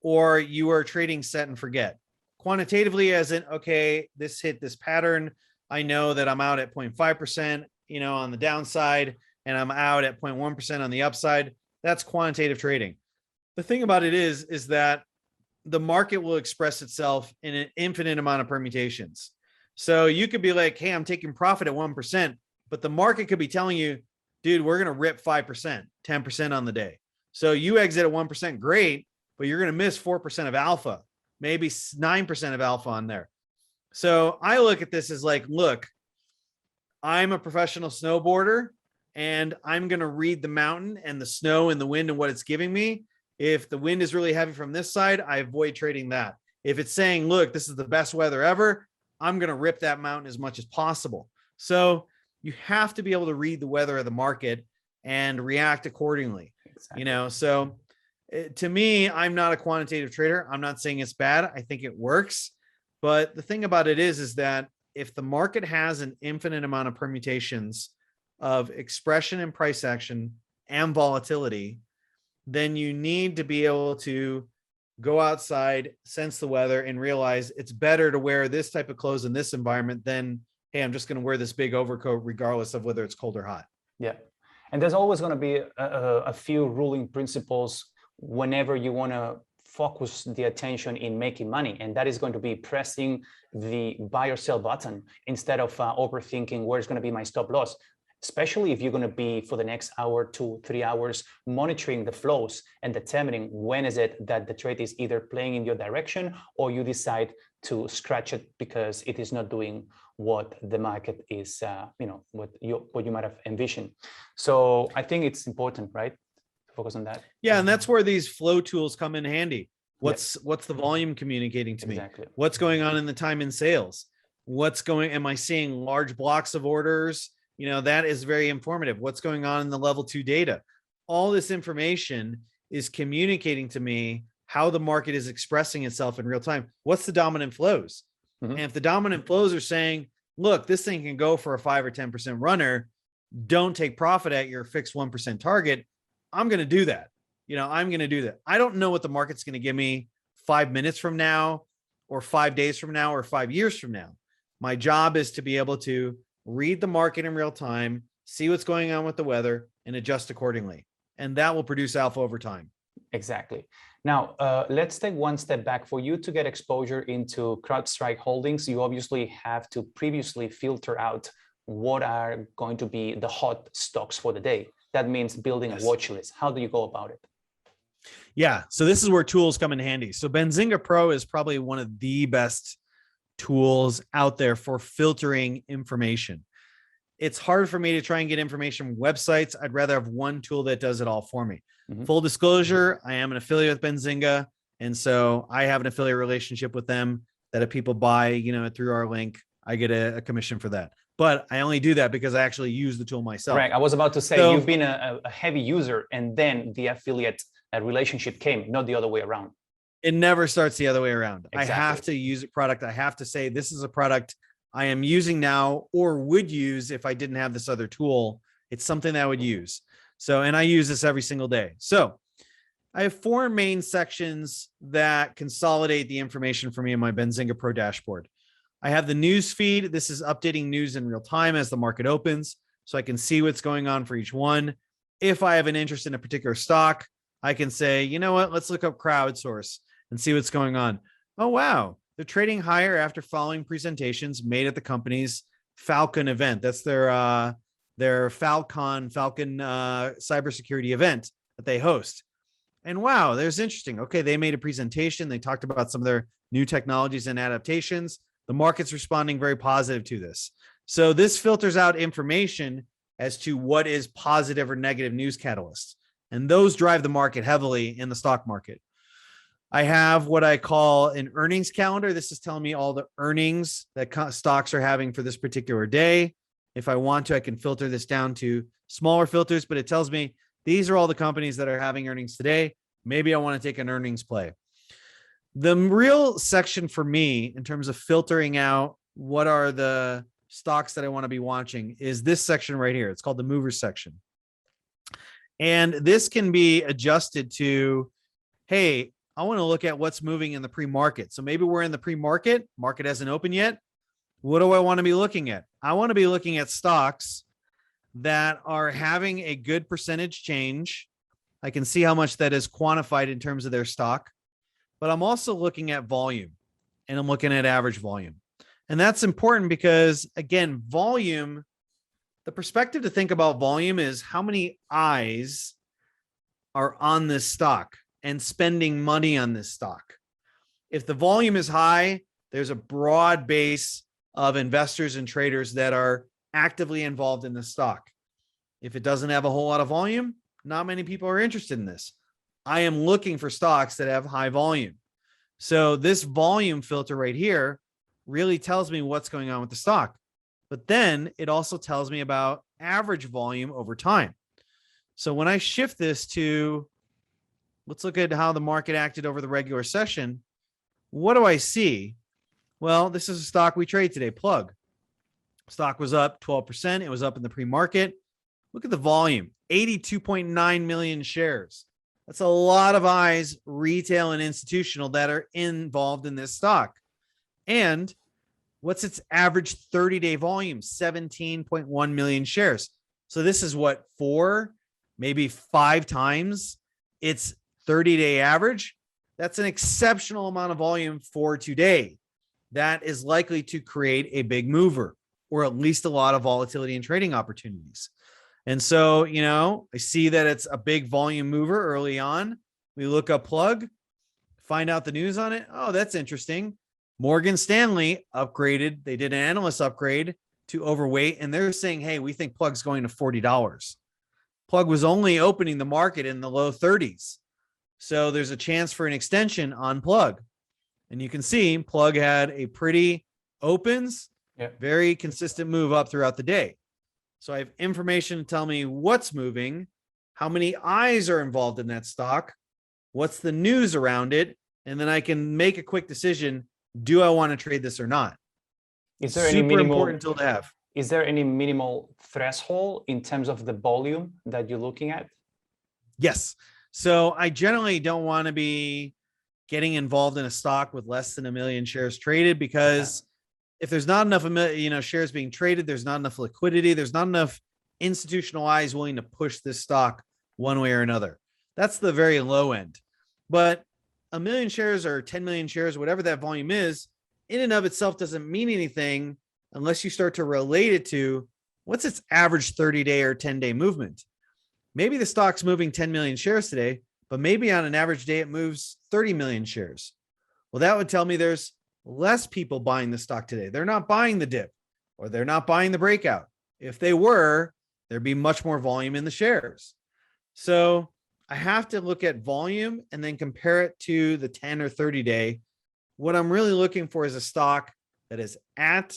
or you are trading set and forget. Quantitatively as in, okay, this hit this pattern. I know that I'm out at 0.5%, on the downside, and I'm out at 0.1% on the upside. That's quantitative trading. The thing about it is that the market will express itself in an infinite amount of permutations. So you could be like, hey, I'm taking profit at 1%, but the market could be telling you, dude, we're going to rip 5%, 10% on the day. So you exit at 1%, great, but you're going to miss 4% of alpha, maybe 9% of alpha on there. So I look at this as like, look, I'm a professional snowboarder and I'm going to read the mountain and the snow and the wind and what it's giving me. If the wind is really heavy from this side, I avoid trading that. If it's saying, look, this is the best weather ever, I'm going to rip that mountain as much as possible. So you have to be able to read the weather of the market and react accordingly. Exactly. So to me, I'm not a quantitative trader. I'm not saying it's bad. I think it works. But the thing about it is that if the market has an infinite amount of permutations of expression and price action and volatility, then you need to be able to go outside, sense the weather, and realize it's better to wear this type of clothes in this environment than, hey, I'm just going to wear this big overcoat regardless of whether it's cold or hot. Yeah. And there's always going to be a few ruling principles whenever you want to focus the attention in making money. And that is going to be pressing the buy or sell button instead of overthinking where's going to be my stop loss, especially if you're going to be for the next hour, 2-3 hours, monitoring the flows and determining when is it that the trade is either playing in your direction or you decide to scratch it because it is not doing what the market is, what you might have envisioned. So I think it's important, right? Focus on that. Yeah, and that's where these flow tools come in handy. What's the volume communicating to me? Exactly. What's going on in the time in sales? Am I seeing large blocks of orders? That is very informative. What's going on in the level 2 data? All this information is communicating to me how the market is expressing itself in real time. What's the dominant flows? Mm-hmm. And if the dominant flows are saying, look, this thing can go for a 5 or 10% runner, don't take profit at your fixed 1% target, I'm going to do that. I'm going to do that. I don't know what the market's going to give me 5 minutes from now or 5 days from now or 5 years from now. My job is to be able to read the market in real time, see what's going on with the weather, and adjust accordingly. And that will produce alpha over time. Exactly. Now, let's take one step back. For you to get exposure into CrowdStrike holdings, you obviously have to previously filter out what are going to be the hot stocks for the day. That means building a watch list. How do you go about it? Yeah, so this is where tools come in handy. So Benzinga Pro is probably one of the best tools out there for filtering information. It's hard for me to try and get information from websites. I'd rather have one tool that does it all for me. Mm-hmm. Full disclosure, I am an affiliate with Benzinga. And so I have an affiliate relationship with them that if people buy, through our link, I get a commission for that. But I only do that because I actually use the tool myself. Right. I was about to say, you've been a heavy user and then the affiliate relationship came, not the other way around. It never starts the other way around. Exactly. I have to use a product. I have to say, this is a product I am using now or would use if I didn't have this other tool. It's something that I would use. So, and I use this every single day. So I have 4 main sections that consolidate the information for me in my Benzinga Pro dashboard. I have the news feed. This is updating news in real time as the market opens, so I can see what's going on for each one. If I have an interest in a particular stock, I can say, you know what, let's look up crowdsource and see what's going on. Oh, wow, they're trading higher after following presentations made at the company's Falcon event. That's their Falcon cybersecurity event that they host. And wow, there's interesting. Okay, they made a presentation. They talked about some of their new technologies and adaptations. The market's responding very positive to this. So this filters out information as to what is positive or negative news catalysts. And those drive the market heavily in the stock market. I have what I call an earnings calendar. This is telling me all the earnings that stocks are having for this particular day. If I want to, I can filter this down to smaller filters, but it tells me these are all the companies that are having earnings today. Maybe I want to take an earnings play. The real section for me in terms of filtering out what are the stocks that I want to be watching is this section right here. It's called the movers section. And this can be adjusted to, hey, I want to look at what's moving in the pre-market. So maybe we're in the pre-market, market hasn't opened yet. What do I want to be looking at? I want to be looking at stocks that are having a good percentage change. I can see how much that is quantified in terms of their stock, but I'm also looking at volume and I'm looking at average volume. And that's important because, again, volume, the perspective to think about volume is how many eyes are on this stock and spending money on this stock. If the volume is high, there's a broad base of investors and traders that are actively involved in the stock. If it doesn't have a whole lot of volume, not many people are interested in this. I am looking for stocks that have high volume. So this volume filter right here really tells me what's going on with the stock. But then it also tells me about average volume over time. So when I shift this to, let's look at how the market acted over the regular session. What do I see? Well, this is a stock we trade today, Plug. Stock was up 12%. It was up in the pre-market. Look at the volume, 82.9 million shares. That's a lot of eyes, retail and institutional, that are involved in this stock. And what's its average 30-day volume? 17.1 million shares. So this is what, 4, maybe 5 times its 30-day average. That's an exceptional amount of volume for today. That is likely to create a big mover, or at least a lot of volatility and trading opportunities. And so, I see that it's a big volume mover early on. We look up Plug, find out the news on it. Oh, that's interesting. Morgan Stanley upgraded. They did an analyst upgrade to overweight, and they're saying, hey, we think Plug's going to $40. Plug was only opening the market in the low 30s. So there's a chance for an extension on Plug. And you can see Plug had a pretty very consistent move up throughout the day. So I have information to tell me what's moving, how many eyes are involved in that stock, what's the news around it, and then I can make a quick decision. Do I want to trade this or not? Is there any important tool to have? Is there any minimal threshold in terms of the volume that you're looking at? Yes. So I generally don't want to be getting involved in a stock with less than 1 million shares traded, because if there's not enough shares being traded, there's not enough liquidity, there's not enough institutional eyes willing to push this stock one way or another. That's the very low end. But 1 million shares or 10 million shares, whatever that volume is, in and of itself doesn't mean anything unless you start to relate it to what's its average 30-day or 10-day movement. Maybe the stock's moving 10 million shares today, but maybe on an average day it moves 30 million shares. Well, that would tell me there's less people buying the stock today. They're not buying the dip, or they're not buying the breakout. If they were, there'd be much more volume in the shares. So I have to look at volume and then compare it to the 10 or 30 day. What I'm really looking for is a stock that is at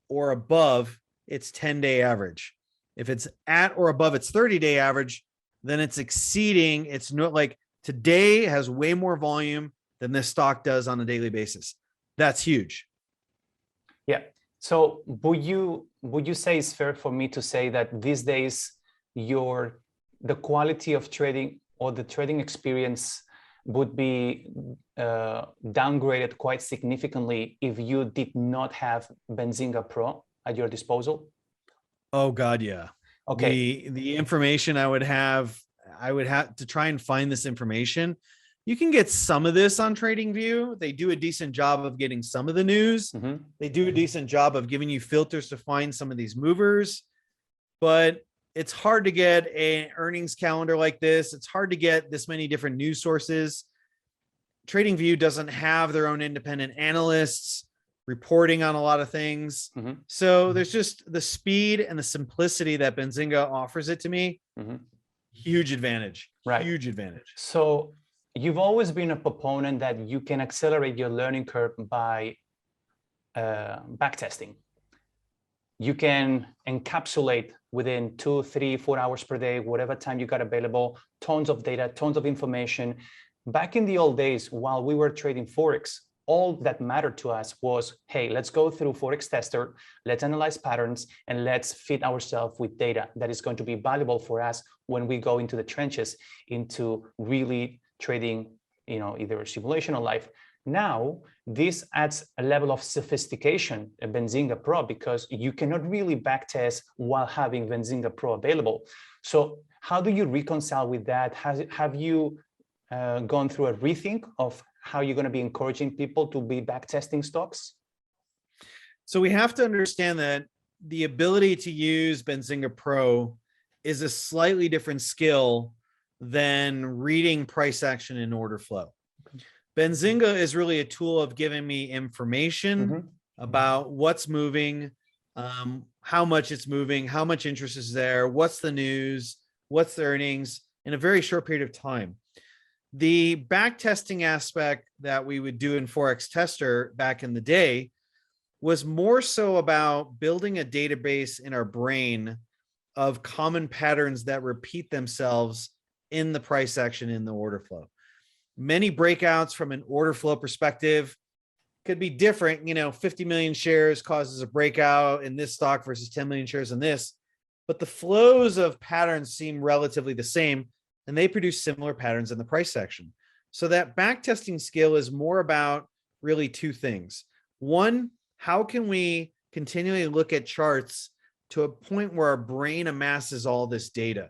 or above its 10-day average. If it's at or above its 30-day average, then it's exceeding. It's not like today has way more volume than this stock does on a daily basis. That's huge. Yeah. So would you say it's fair for me to say that these days the quality of trading or the trading experience would be downgraded quite significantly if you did not have Benzinga Pro at your disposal? Oh God, yeah. Okay. The information I would have to try and find this information. You can get some of this on TradingView. They do a decent job of getting some of the news. They do a decent job of giving you filters to find some of these movers, but it's hard to get an earnings calendar like this. It's hard to get this many different news sources. TradingView doesn't have their own independent analysts reporting on a lot of things. So there's just the speed and the simplicity that Benzinga offers it to me. Huge advantage, Right. Huge advantage. So you've always been a proponent that you can accelerate your learning curve by backtesting. You can encapsulate within 2, 3, 4 hours per day, whatever time you got available, tons of data, tons of information. Back in the old days, while we were trading Forex, all that mattered to us was, hey, let's go through Forex Tester, let's analyze patterns, and let's feed ourselves with data that is going to be valuable for us when we go into the trenches, into really trading, either simulation or live. Now, this adds a level of sophistication at Benzinga Pro because you cannot really backtest while having Benzinga Pro available. So how do you reconcile with that? Have you gone through a rethink of how you're going to be encouraging people to be backtesting stocks? So we have to understand that the ability to use Benzinga Pro is a slightly different skill than reading price action in order flow. Benzinga is really a tool of giving me information about what's moving, how much it's moving, how much interest is there, what's the news, what's the earnings in a very short period of time. The back testing aspect that we would do in Forex Tester back in the day was more so about building a database in our brain of common patterns that repeat themselves in the price action in the order flow. Many breakouts from an order flow perspective could be different. 50 million shares causes a breakout in this stock versus 10 million shares in this, but the flows of patterns seem relatively the same, and they produce similar patterns in the price action. So that backtesting skill is more about really two things. One, how can we continually look at charts to a point where our brain amasses all this data,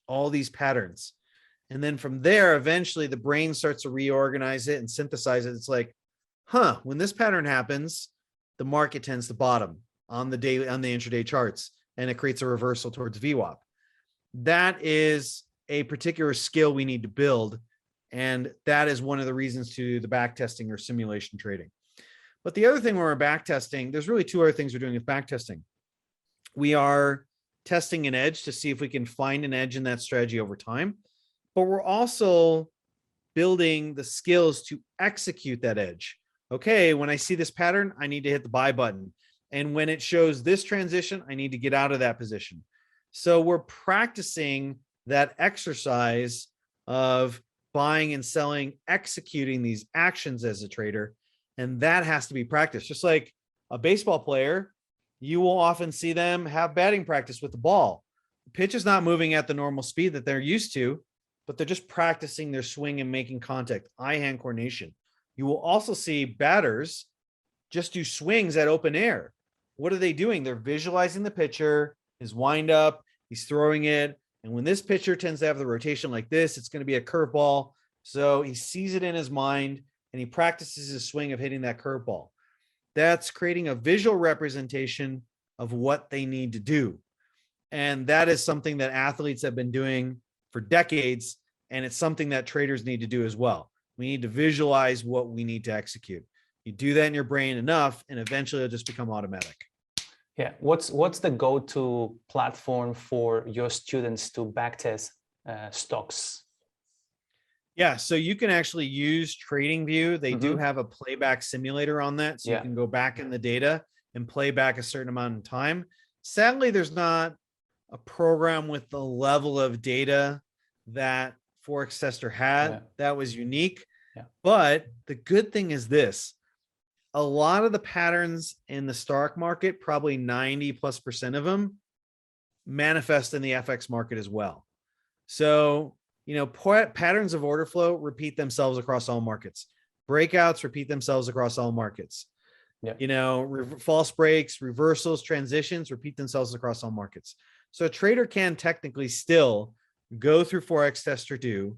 all these patterns? And then from there, eventually the brain starts to reorganize it and synthesize it. It's like, when this pattern happens, the market tends to bottom on the daily, on the intraday charts, and it creates a reversal towards VWAP. That is a particular skill we need to build. And that is one of the reasons to the backtesting or simulation trading. But the other thing when we're backtesting, there's really two other things we're doing with backtesting. We are testing an edge to see if we can find an edge in that strategy over time. But we're also building the skills to execute that edge. Okay, when I see this pattern, I need to hit the buy button. And when it shows this transition, I need to get out of that position. So we're practicing that exercise of buying and selling, executing these actions as a trader. And that has to be practiced. Just like a baseball player, you will often see them have batting practice with the ball. The pitch is not moving at the normal speed that they're used to, but they're just practicing their swing and making contact, eye-hand coordination. You will also see batters just do swings at open air. What are they doing? They're visualizing the pitcher, his windup, he's throwing it. And when this pitcher tends to have the rotation like this, it's going to be a curveball. So he sees it in his mind and he practices his swing of hitting that curveball. That's creating a visual representation of what they need to do. And that is something that athletes have been doing for decades. And it's something that traders need to do as well. We need to visualize what we need to execute. You do that in your brain enough, and eventually it'll just become automatic. Yeah. What's the go-to platform for your students to backtest stocks? Yeah, so you can actually use TradingView. They do have a playback simulator on that, so you can go back in the data and play back a certain amount of time. Sadly, there's not a program with the level of data that Forex Tester had that was unique. But the good thing is this: a lot of the patterns in the stock market, probably 90+% of them, manifest in the FX market as well. So, patterns of order flow repeat themselves across all markets. Breakouts repeat themselves across all markets. False breaks, reversals, transitions repeat themselves across all markets. So a trader can technically still go through Forex Tester 2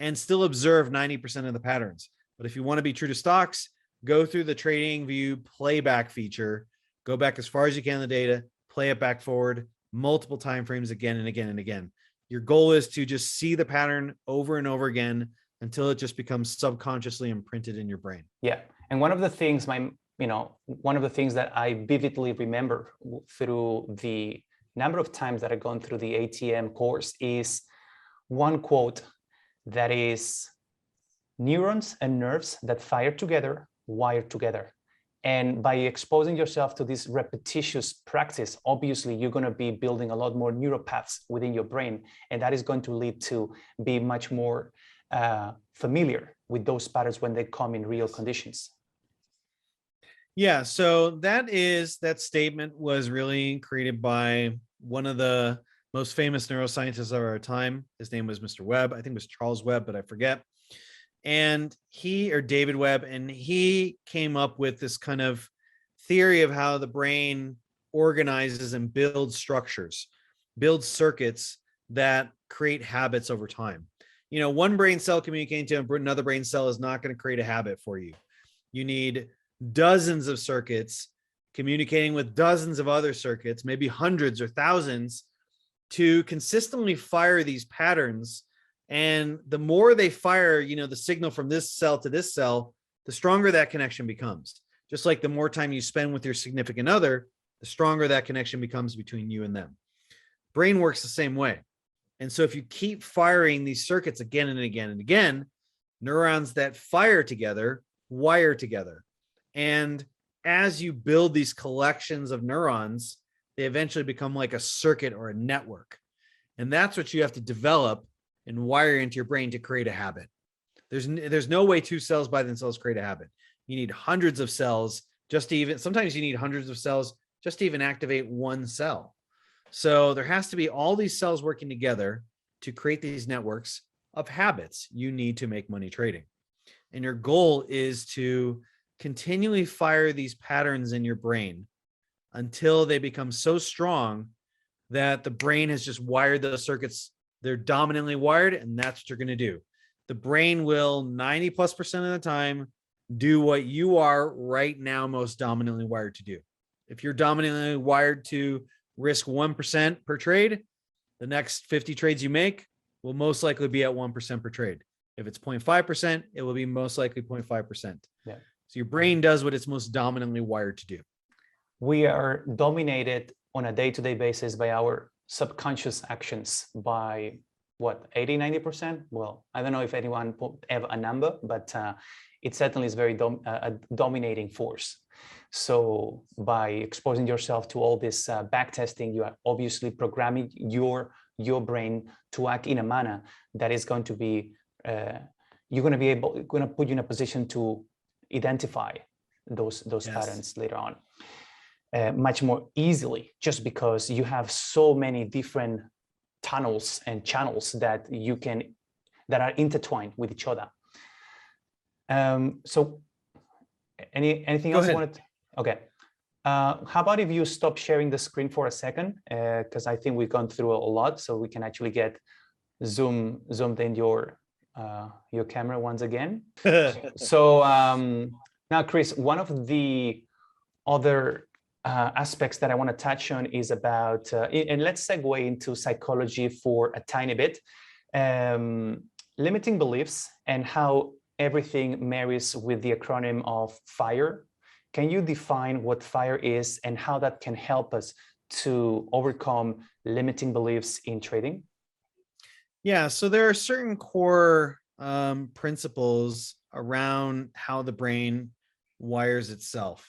and still observe 90% of the patterns. But if you want to be true to stocks, go through the trading view playback feature, go back as far as you can in the data, play it back forward multiple time frames again and again and again. Your goal is to just see the pattern over and over again until it just becomes subconsciously imprinted in your brain. Yeah. And one of the things one of the things that I vividly remember through the number of times that I've gone through the ATM course is one quote that is, neurons and nerves that fire together, wire together. And by exposing yourself to this repetitious practice, obviously you're going to be building a lot more neural paths within your brain. And that is going to lead to be much more familiar with those patterns when they come in real conditions. Yeah, so that statement was really created by one of the most famous neuroscientists of our time. His name was Mr. Webb. I think it was Charles Webb, but I forget. And David Webb, and he came up with this kind of theory of how the brain organizes and builds structures, builds circuits that create habits over time. One brain cell communicating to another brain cell is not going to create a habit for you. You need dozens of circuits communicating with dozens of other circuits, maybe hundreds or thousands, to consistently fire these patterns. And the more they fire, the signal from this cell to this cell, the stronger that connection becomes. Just like the more time you spend with your significant other, the stronger that connection becomes between you and them. Brain works the same way. And so if you keep firing these circuits again and again and again, neurons that fire together wire together. And as you build these collections of neurons, they eventually become like a circuit or a network. And that's what you have to develop and wire into your brain to create a habit. There's no way two cells by themselves create a habit. You need hundreds of cells sometimes you need hundreds of cells just to even activate one cell. So there has to be all these cells working together to create these networks of habits you need to make money trading. And your goal is to continually fire these patterns in your brain until they become so strong that the brain has just wired those circuits. They're dominantly wired, and that's what you're going to do. The brain will 90+% of the time do what you are right now most dominantly wired to do. If you're dominantly wired to risk 1% per trade, the next 50 trades you make will most likely be at 1% per trade. If it's 0.5%, it will be most likely 0.5%. Yeah. So your brain does what it's most dominantly wired to do. We are dominated on a day-to-day basis by our subconscious actions by what, 80, 90%? Well, I don't know if anyone have a number, but it certainly is very a dominating force. So by exposing yourself to all this backtesting, you are obviously programming your brain to act in a manner that is going to be, going to put you in a position to identify those yes. patterns later on much more easily, just because you have so many different tunnels and channels that are intertwined with each other. So anything else you wanted? Okay. How about if you stop sharing the screen for a second? Because I think we've gone through a lot, so we can actually get zoomed in your camera once again. So now, Chris, one of the other aspects that I want to touch on is about, and let's segue into psychology for a tiny bit, limiting beliefs and how everything marries with the acronym of FIRE. Can you define what FIRE is and how that can help us to overcome limiting beliefs in trading? Yeah, so there are certain core principles around how the brain wires itself.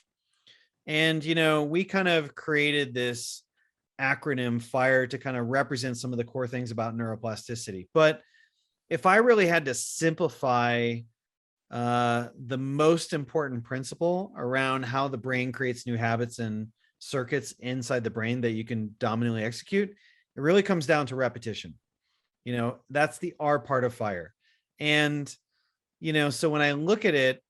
And, we kind of created this acronym FIRE to kind of represent some of the core things about neuroplasticity. But if I really had to simplify the most important principle around how the brain creates new habits and circuits inside the brain that you can dominantly execute, it really comes down to repetition. That's the R part of FIRE. And, so when I look at it,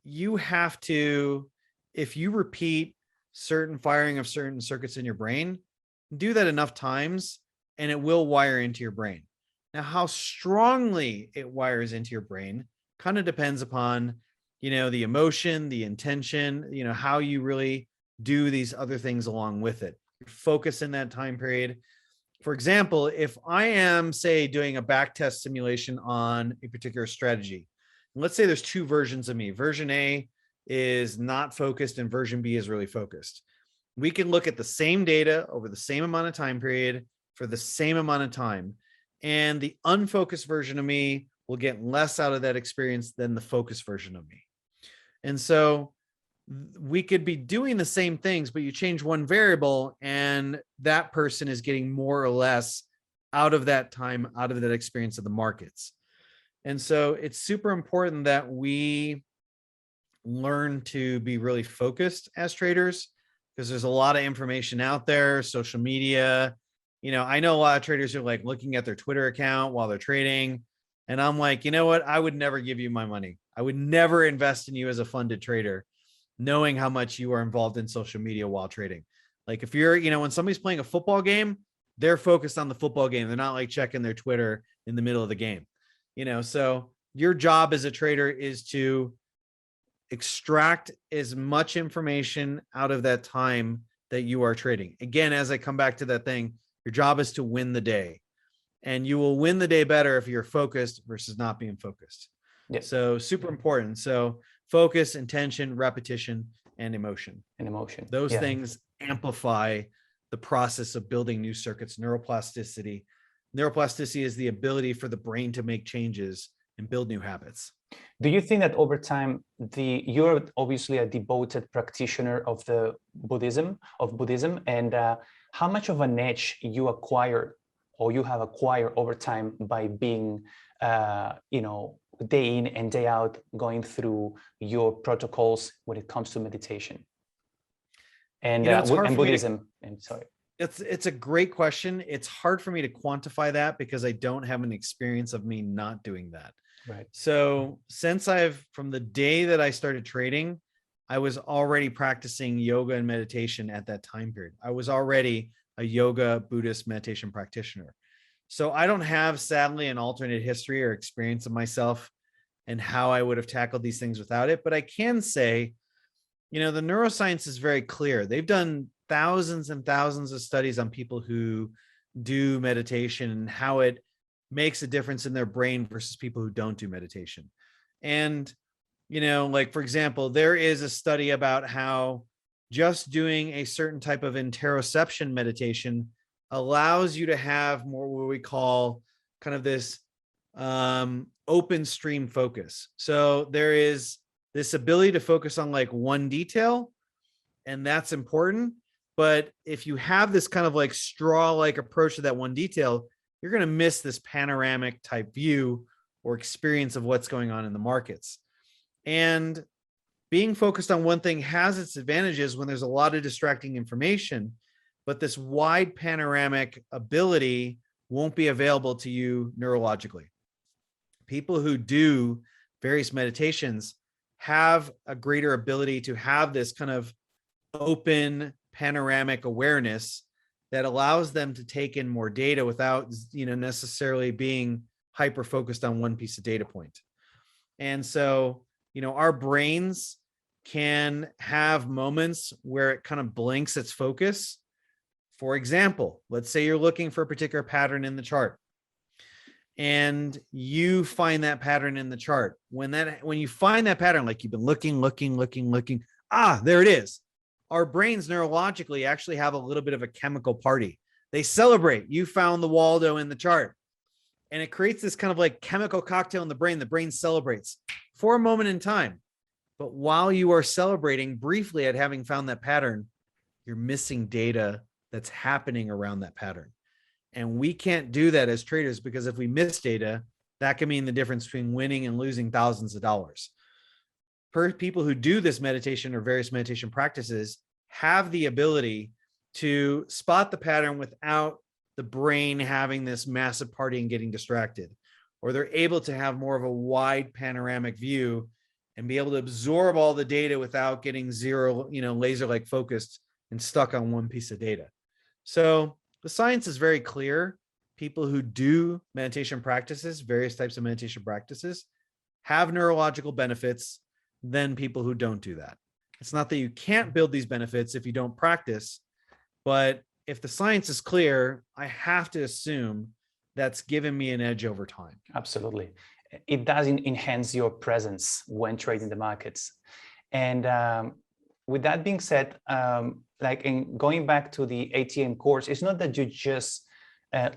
you have to, if you repeat certain firing of certain circuits in your brain, do that enough times and it will wire into your brain. Now, how strongly it wires into your brain kind of depends upon, the emotion, the intention, how you really do these other things along with it. Focus in that time period. For example, if I am, say, doing a back test simulation on a particular strategy, and let's say there's two versions of me. Version A is not focused and version B is really focused. We can look at the same data over the same amount of time period for the same amount of time. And the unfocused version of me will get less out of that experience than the focused version of me. And so we could be doing the same things, but you change one variable and that person is getting more or less out of that time, out of that experience of the markets. And so it's super important that we learn to be really focused as traders, because there's a lot of information out there, social media. I know a lot of traders who are like looking at their Twitter account while they're trading. And I'm like, you know what? I would never give you my money. I would never invest in you as a funded trader, knowing how much you are involved in social media while trading. Like if you're, when somebody's playing a football game, they're focused on the football game. They're not like checking their Twitter in the middle of the game, so your job as a trader is to extract as much information out of that time that you are trading. Again, as I come back to that thing, your job is to win the day, and you will win the day better if you're focused versus not being focused. Yeah. So super important. So focus, intention, repetition, and emotion. Those things amplify the process of building new circuits. Neuroplasticity is the ability for the brain to make changes and build new habits. Do you think that over time, you're obviously a devoted practitioner of Buddhism, and how much of an edge you acquire or you have acquired over time by being, day in and day out, going through your protocols when it comes to meditation and Buddhism? It's a great question. It's hard for me to quantify that because I don't have an experience of me not doing that. Right. So from the day that I started trading, I was already practicing yoga and meditation at that time period. I was already a yoga Buddhist meditation practitioner. So I don't have, sadly, an alternate history or experience of myself and how I would have tackled these things without it. But I can say, the neuroscience is very clear. They've done thousands and thousands of studies on people who do meditation and how it makes a difference in their brain versus people who don't do meditation. And, like, for example, there is a study about how just doing a certain type of interoception meditation allows you to have more what we call kind of this open stream focus. So there is this ability to focus on like one detail, and that's important. But if you have this kind of like straw-like approach to that one detail, you're going to miss this panoramic type view or experience of what's going on in the markets. And being focused on one thing has its advantages when there's a lot of distracting information, but this wide panoramic ability won't be available to you neurologically. People who do various meditations have a greater ability to have this kind of open panoramic awareness that allows them to take in more data without, necessarily being hyper focused on one piece of data point. And so, our brains can have moments where it kind of blinks its focus. For example, let's say you're looking for a particular pattern in the chart and you find that pattern in the chart. When you find that pattern, like you've been looking, there it is. Our brains neurologically actually have a little bit of a chemical party. They celebrate. You found the Waldo in the chart. And it creates this kind of like chemical cocktail in the brain. The brain celebrates for a moment in time. But while you are celebrating briefly at having found that pattern, you're missing data that's happening around that pattern. And we can't do that as traders, because if we miss data, that can mean the difference between winning and losing thousands of dollars. People who do this meditation or various meditation practices have the ability to spot the pattern without the brain having this massive party and getting distracted, or they're able to have more of a wide panoramic view and be able to absorb all the data without getting laser-like focused and stuck on one piece of data. So the science is very clear. people who do meditation practices, various types of meditation practices, have neurological benefits than people who don't do that. It's not that you can't build these benefits if you don't practice, but if the science is clear, I have to assume that's given me an edge over time. Absolutely. It does enhance your presence when trading the markets. And with that being said, like in going back to the ATM course, it's not that you just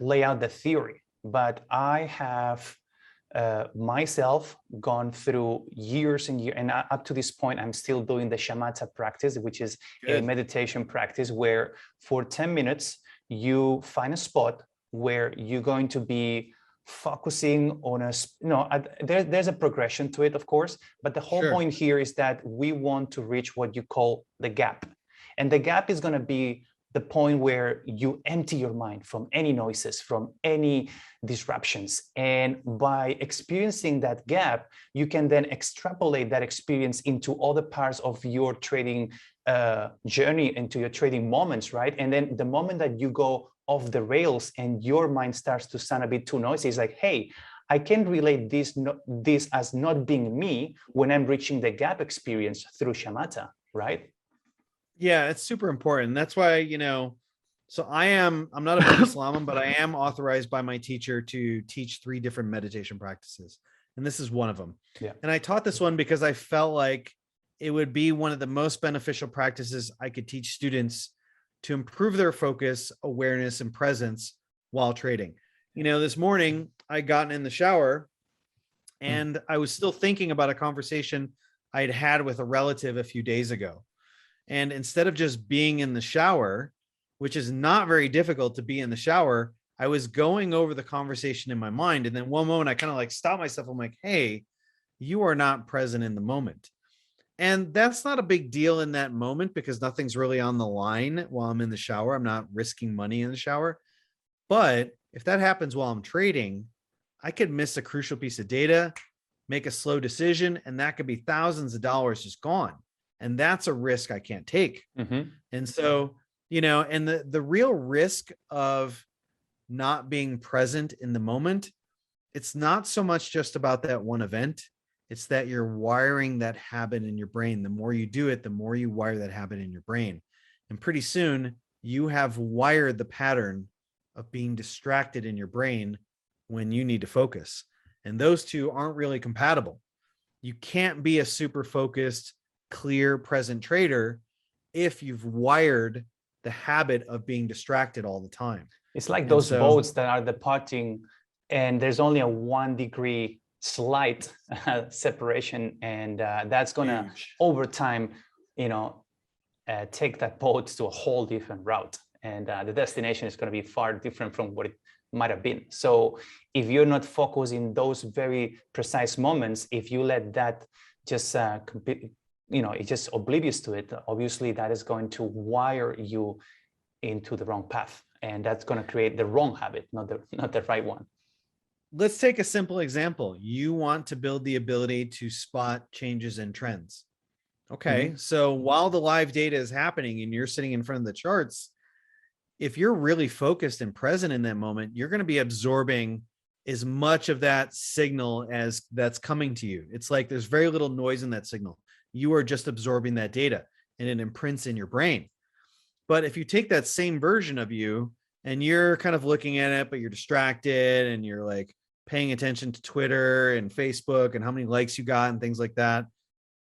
lay out the theory, but I have myself gone through years and years, and up to this point, I'm still doing the shamatha practice, which is a meditation practice where for 10 minutes, you find a spot where you're going to be focusing on there's a progression to it, of course, but the whole point here is that we want to reach what you call the gap. And the gap is going to be the point where you empty your mind from any noises, from any disruptions. And by experiencing that gap, you can then extrapolate that experience into other parts of your trading journey, into your trading moments, right? And then the moment that you go off the rails and your mind starts to sound a bit too noisy, it's like, hey, I can relate this as not being me when I'm reaching the gap experience through shamatha, right? Yeah, it's super important. That's why, so I'm not a Buddhist Laman, but I am authorized by my teacher to teach 3 different meditation practices. And this is one of them. Yeah. And I taught this one because I felt like it would be one of the most beneficial practices I could teach students to improve their focus, awareness, and presence while trading. This morning I got in the shower and I was still thinking about a conversation I'd had with a relative a few days ago. And instead of just being in the shower, which is not very difficult to be in the shower, I was going over the conversation in my mind. And then one moment I kind of like stopped myself. I'm like, hey, you are not present in the moment. And that's not a big deal in that moment because nothing's really on the line while I'm in the shower. I'm not risking money in the shower. But if that happens while I'm trading, I could miss a crucial piece of data, make a slow decision, and that could be thousands of dollars just gone. And that's a risk I can't take. Mm-hmm. And so, and the real risk of not being present in the moment, it's not so much just about that one event. It's that you're wiring that habit in your brain. The more you do it, the more you wire that habit in your brain. And pretty soon you have wired the pattern of being distracted in your brain when you need to focus. And those two aren't really compatible. You can't be a super focused, clear, present trader if you've wired the habit of being distracted all the time. It's like those boats that are departing and there's only a 1 degree slight separation, and that's gonna over time take that boat to a whole different route, and the destination is going to be far different from what it might have been. So if you're not focused in those very precise moments, if you let that just it's just oblivious to it, obviously that is going to wire you into the wrong path, and that's going to create the wrong habit, not the right one. Let's take a simple example. You want to build the ability to spot changes in trends. Okay. So while the live data is happening and you're sitting in front of the charts, if you're really focused and present in that moment, you're going to be absorbing as much of that signal as that's coming to you. It's like there's very little noise in that signal. You are just absorbing that data and it imprints in your brain. But if you take that same version of you and you're kind of looking at it, but you're distracted and you're like paying attention to Twitter and Facebook and how many likes you got and things like that,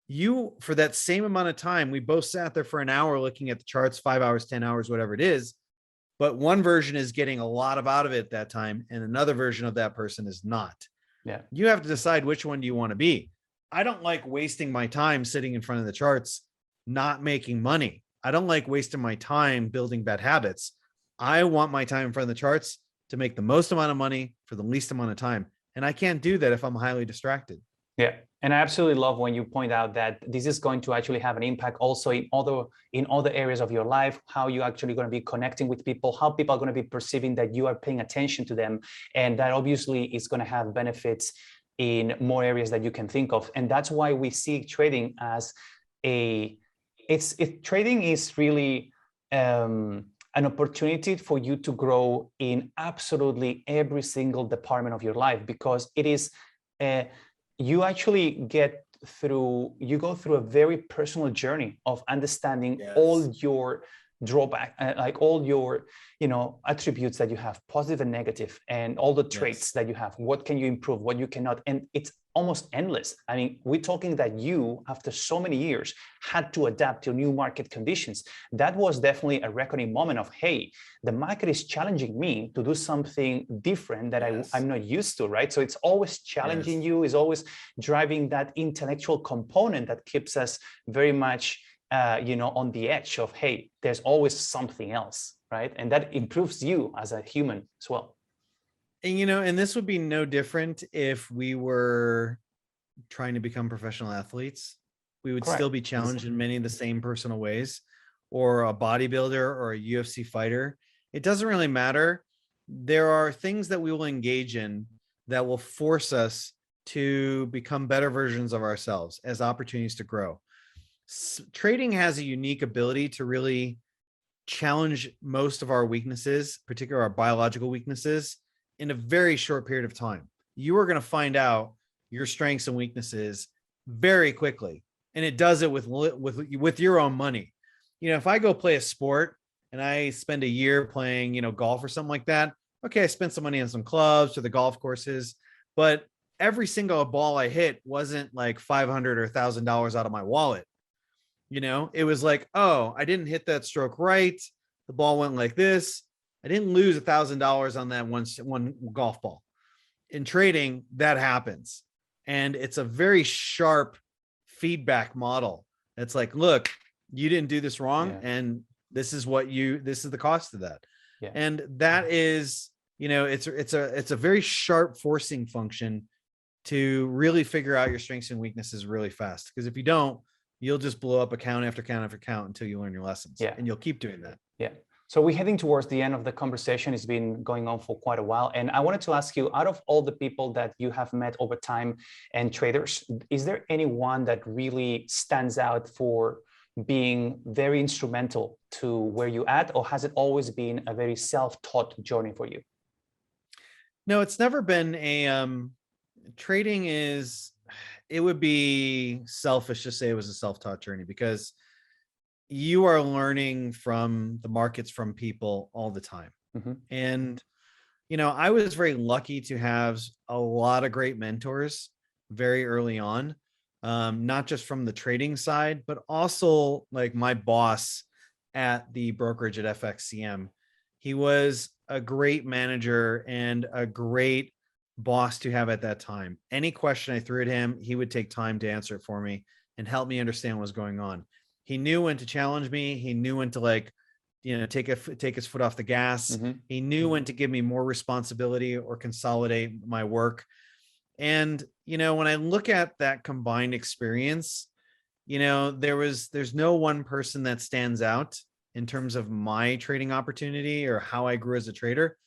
you, for that same amount of time, we both sat there for an hour looking at the charts, 5 hours, 10 hours, whatever it is. But one version is getting a lot out of it at that time, and another version of that person is not. Yeah. You have to decide which one do you want to be. I don't like wasting my time sitting in front of the charts, not making money. I don't like wasting my time building bad habits. I want my time in front of the charts to make the most amount of money for the least amount of time. And I can't do that if I'm highly distracted. Yeah. And I absolutely love when you point out that this is going to actually have an impact also in other areas of your life, how you're actually going to be connecting with people, how people are going to be perceiving that you are paying attention to them. And that obviously is going to have benefits in more areas that you can think of. And that's why we see trading as trading is really an opportunity for you to grow in absolutely every single department of your life, because it is, you actually go through a very personal journey of understanding all your drawback, like all your, attributes that you have, positive and negative, and all the traits that you have. What can you improve, what you cannot, and it's almost endless. I mean, we're talking that you, after so many years, had to adapt to new market conditions. That was definitely a reckoning moment of, hey, the market is challenging me to do something different that I'm not used to, right? So it's always challenging you, is always driving that intellectual component that keeps us very much on the edge of, hey, there's always something else, right? And that improves you as a human as well. And, and this would be no different if we were trying to become professional athletes. We would still be challenged in many of the same personal ways, or a bodybuilder or a UFC fighter. It doesn't really matter. There are things that we will engage in that will force us to become better versions of ourselves as opportunities to grow. Trading has a unique ability to really challenge most of our weaknesses, particularly our biological weaknesses, in a very short period of time. You are going to find out your strengths and weaknesses very quickly. And it does it with your own money. If I go play a sport and I spend a year playing, golf or something like that, okay, I spent some money on some clubs or the golf courses, but every single ball I hit wasn't like $500 or $1,000 out of my wallet. It was like, oh, I didn't hit that stroke right. The ball went like this. I didn't lose $1,000 on that one golf ball. In trading, that happens. And it's a very sharp feedback model. It's like, look, you didn't do this wrong. And this is the cost of that. And that is, it's a very sharp forcing function to really figure out your strengths and weaknesses really fast. Because if you don't, you'll just blow up account after account after account until you learn your lessons. And you'll keep doing that. So we're heading towards the end of the conversation. It's been going on for quite a while. And I wanted to ask you, out of all the people that you have met over time and traders, is there anyone that really stands out for being very instrumental to where you're at? Or has it always been a very self-taught journey for you? No, it's never been trading it would be selfish to say it was a self-taught journey, because you are learning from the markets, from people all the time. And, I was very lucky to have a lot of great mentors very early on, not just from the trading side, but also like my boss at the brokerage at FXCM. He was a great manager and a great boss to have at that time. Any question I threw at him, he would take time to answer it for me and help me understand what was going on. He knew when to challenge me. He knew when to take his foot off the gas. He knew when to give me more responsibility or consolidate my work. And, when I look at that combined experience, there's no one person that stands out in terms of my trading opportunity or how I grew as a trader.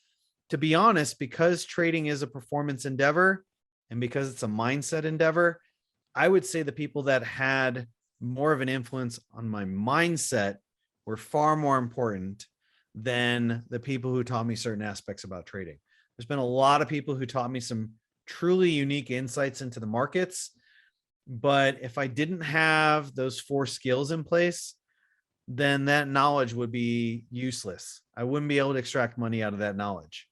To be honest, because trading is a performance endeavor and because it's a mindset endeavor, I would say the people that had more of an influence on my mindset were far more important than the people who taught me certain aspects about trading. There's been a lot of people who taught me some truly unique insights into the markets, but if I didn't have those 4 skills in place, then that knowledge would be useless. I wouldn't be able to extract money out of that knowledge.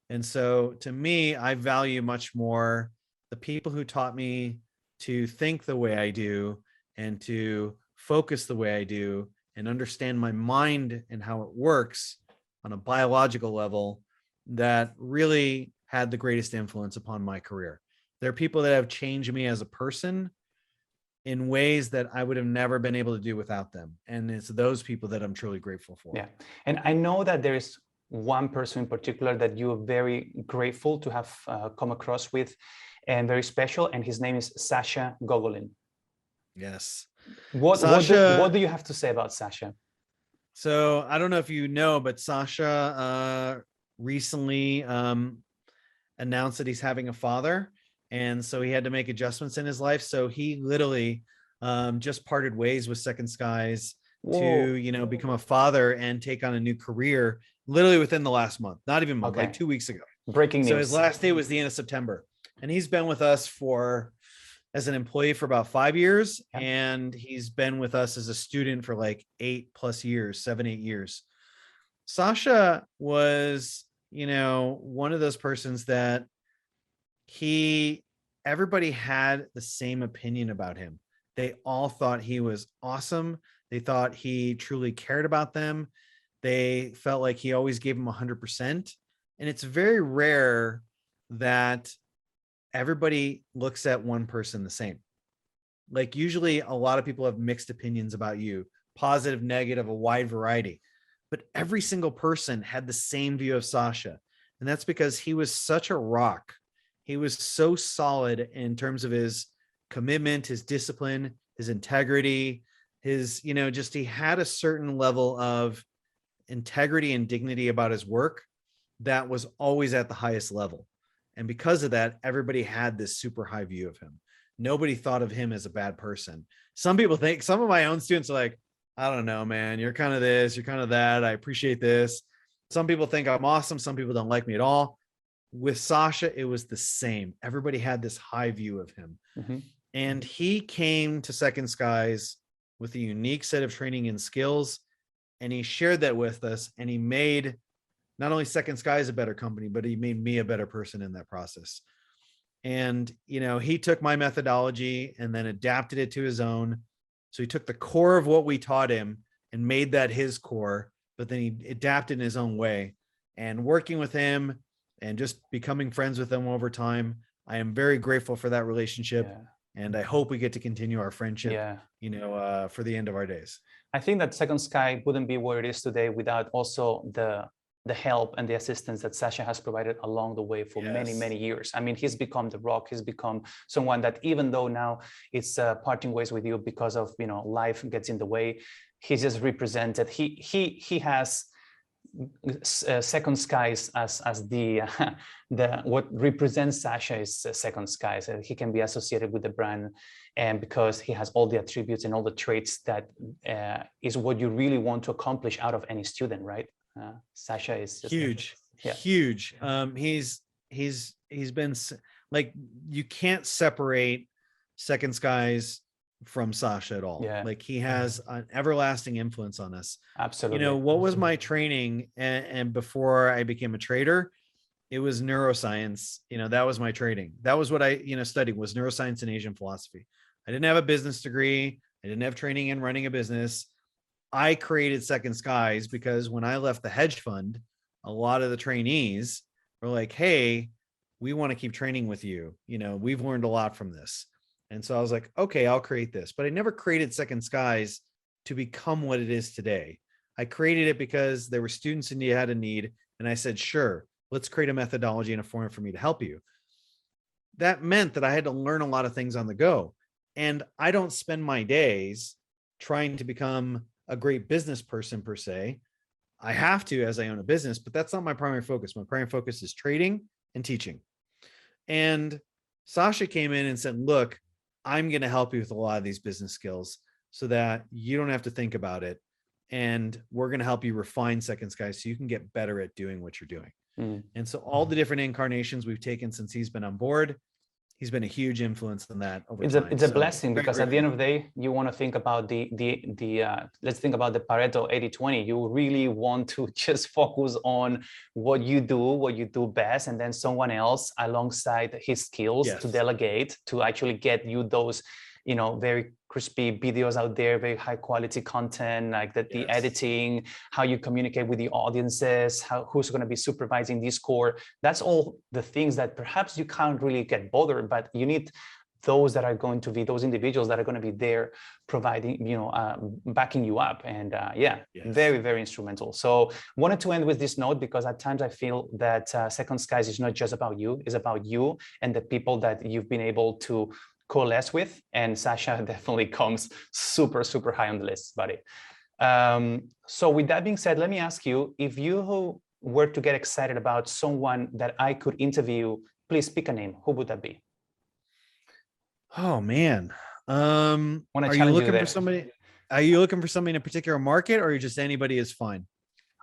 And so to me, I value much more the people who taught me to think the way I do and to focus the way I do and understand my mind and how it works on a biological level, that really had the greatest influence upon my career. There are people that have changed me as a person in ways that I would have never been able to do without them. And it's those people that I'm truly grateful for. Yeah. And I know that there is one person in particular that you're very grateful to have come across with, and very special, and his name is Sasha Gogolin. Yes. What do you have to say about Sasha? So I don't know if you know, but Sasha recently announced that he's having a father. And so he had to make adjustments in his life. So he literally just parted ways with 2ndSkies Whoa. become a father and take on a new career literally within the last month, not even a month, Okay. like 2 weeks ago. Breaking So his news. last day was the end of September, and he's been with us as an employee for about 5 years. Yeah. And he's been with us as a student for like 8+ years, 7, 8 years. Sasha was, one of those persons that everybody had the same opinion about him. They all thought he was awesome. They thought he truly cared about them. They felt like he always gave them 100%. And it's very rare that everybody looks at one person the same. Like usually a lot of people have mixed opinions about you, positive, negative, a wide variety, but every single person had the same view of Sasha. And that's because he was such a rock. He was so solid in terms of his commitment, his discipline, his integrity, he had a certain level of integrity and dignity about his work that was always at the highest level. And because of that, everybody had this super high view of him. Nobody thought of him as a bad person. Some of my own students are like, I don't know, man, you're kind of this, you're kind of that. I appreciate this. Some people think I'm awesome. Some people don't like me at all. With Sasha, it was the same. Everybody had this high view of him. Mm-hmm. And he came to 2ndSkies with a unique set of training and skills. And he shared that with us. And he made not only 2ndSkies a better company, but he made me a better person in that process. And, he took my methodology and then adapted it to his own. So he took the core of what we taught him and made that his core, but then he adapted in his own way. And working with him and just becoming friends with him over time, I am very grateful for that relationship. Yeah. And I hope we get to continue our friendship, for the end of our days. I think that 2ndSky wouldn't be where it is today without also the help and the assistance that Sasha has provided along the way for many, many years. I mean, he's become the rock. He's become someone that even though now it's parting ways with you because of, life gets in the way, he's just represented. He has 2ndSkies as the what represents Sasha is 2ndSkies. He can be associated with the brand, and because he has all the attributes and all the traits that is what you really want to accomplish out of any student, right? Sasha is just huge. He's been like, you can't separate 2ndSkies from Sasha at all. Like he has an everlasting influence on us. Absolutely. What was my training and before I became a trader? It was neuroscience. That was my training. That was what I studied, was neuroscience and Asian philosophy. I didn't have a business degree. I didn't have training in running a business. I created 2ndSkies because when I left the hedge fund, a lot of the trainees were like, hey, we want to keep training with you. We've learned a lot from this. And so I was like, okay, I'll create this. But I never created 2ndSkies to become what it is today. I created it because there were students in India had a need. And I said, sure, let's create a methodology and a forum for me to help you. That meant that I had to learn a lot of things on the go. And I don't spend my days trying to become a great business person per se. I have to, as I own a business, but that's not my primary focus. My primary focus is trading and teaching. And Sasha came in and said, look, I'm going to help you with a lot of these business skills so that you don't have to think about it. And we're going to help you refine 2ndSkies so you can get better at doing what you're doing. And so all the different incarnations we've taken since he's been on board, he's been a huge influence on that over time. It's a blessing, because at the end of the day, you want to think about let's think about the Pareto 80-20. You really want to just focus on what you do best, and then someone else alongside his skills to delegate to actually get you those, very crispy videos out there, very high quality content, like the editing, how you communicate with the audiences, who's going to be supervising this core. That's all the things that perhaps you can't really get bothered, but you need those that are going to be those individuals that are going to be there providing, backing you up. And very, very instrumental. So wanted to end with this note, because at times I feel that 2ndSkies is not just about you, it's about you and the people that you've been able to coalesce with. And Sasha definitely comes super, super high on the list, buddy. So with that being said, let me ask you, if you were to get excited about someone that I could interview, please pick a name. Who would that be? Oh man. Are you looking for somebody? Are you looking for something in a particular market, or just anybody is fine?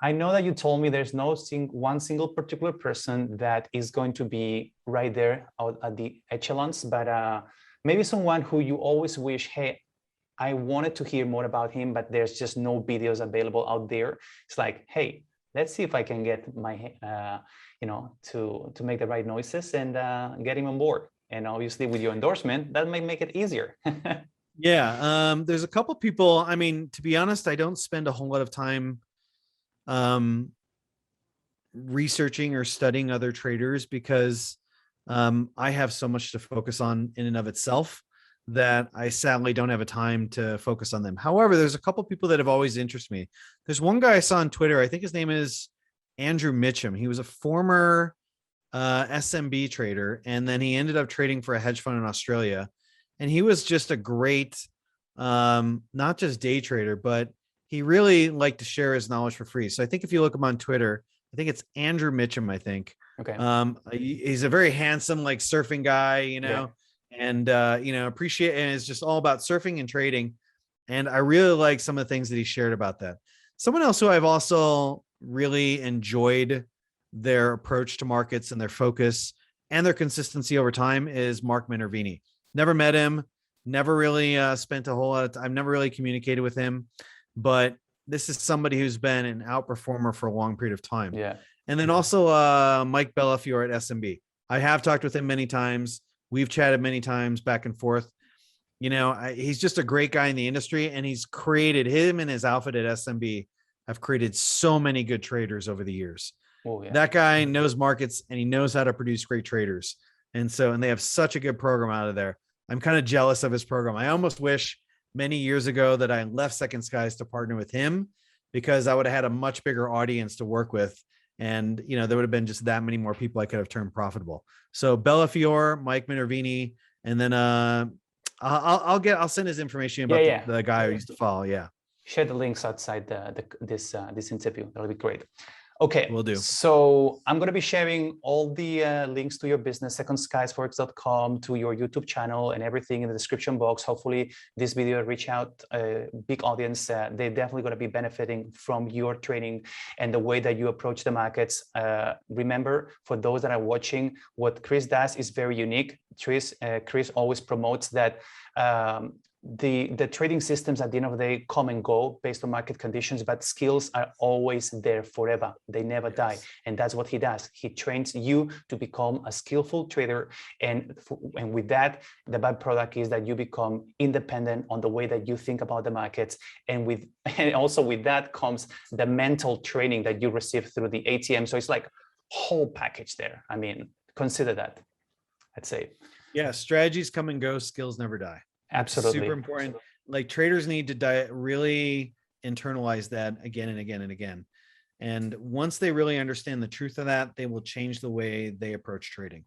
I know that you told me there's no one single particular person that is going to be right there at the echelons, but maybe someone who you always wish, hey, I wanted to hear more about him, but there's just no videos available out there. It's like, hey, let's see if I can get my, to make the right noises and get him on board. And obviously with your endorsement, that may make it easier. Yeah. There's a couple people. I mean, to be honest, I don't spend a whole lot of time researching or studying other traders because I have so much to focus on in and of itself that I sadly don't have a time to focus on them. However, there's a couple people that have always interested me. There's one guy I saw on Twitter. I think his name is Andrew Mitchum. He was a former SMB trader, and then he ended up trading for a hedge fund in Australia. And he was just a great, not just day trader, but he really liked to share his knowledge for free. So I think if you look him on Twitter, I think it's Andrew Mitchum, I think. Okay. He's a very handsome, like surfing guy, and appreciate, and it's just all about surfing and trading. And I really like some of the things that he shared about that. Someone else who I've also really enjoyed their approach to markets and their focus and their consistency over time is Mark Minervini. Never met him, never really spent a whole lot of time. I've never really communicated with him, but this is somebody who's been an outperformer for a long period of time. Yeah. And then also Mike Bellafiore at SMB. I have talked with him many times. We've chatted many times back and forth. He's just a great guy in the industry, and he's created, him and his outfit at SMB have created so many good traders over the years. Oh, yeah. That guy knows markets, and he knows how to produce great traders. And they have such a good program out of there. I'm kind of jealous of his program. I almost wish many years ago that I left 2ndSkies to partner with him, because I would have had a much bigger audience to work with. And, there would have been just that many more people I could have turned profitable. So Bellafiore, Mike Minervini, and then I'll send his information about the guy who used to follow. Yeah. Share the links outside this interview. That'll be great. Okay, will do. So I'm going to be sharing all the links to your business, 2ndskiesforex.com, to your YouTube channel, and everything in the description box. Hopefully this video reach out a big audience. They're definitely going to be benefiting from your training and the way that you approach the markets. Remember, for those that are watching, what Chris does is very unique. Chris always promotes that the trading systems at the end of the day come and go based on market conditions, but skills are always there forever. They never die. And that's what he does. He trains you to become a skillful trader. And with that, the byproduct is that you become independent on the way that you think about the markets. And also with that comes the mental training that you receive through the ATM. So it's like whole package there. I mean, consider that, I'd say. Yeah. Strategies come and go. Skills never die. Absolutely. Super important. Like, traders need to really internalize that again and again and again. And once they really understand the truth of that, they will change the way they approach trading.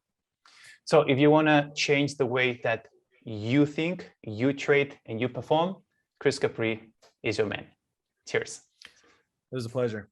So if you want to change the way that you think, you trade, and you perform, Chris Capre is your man. Cheers. It was a pleasure.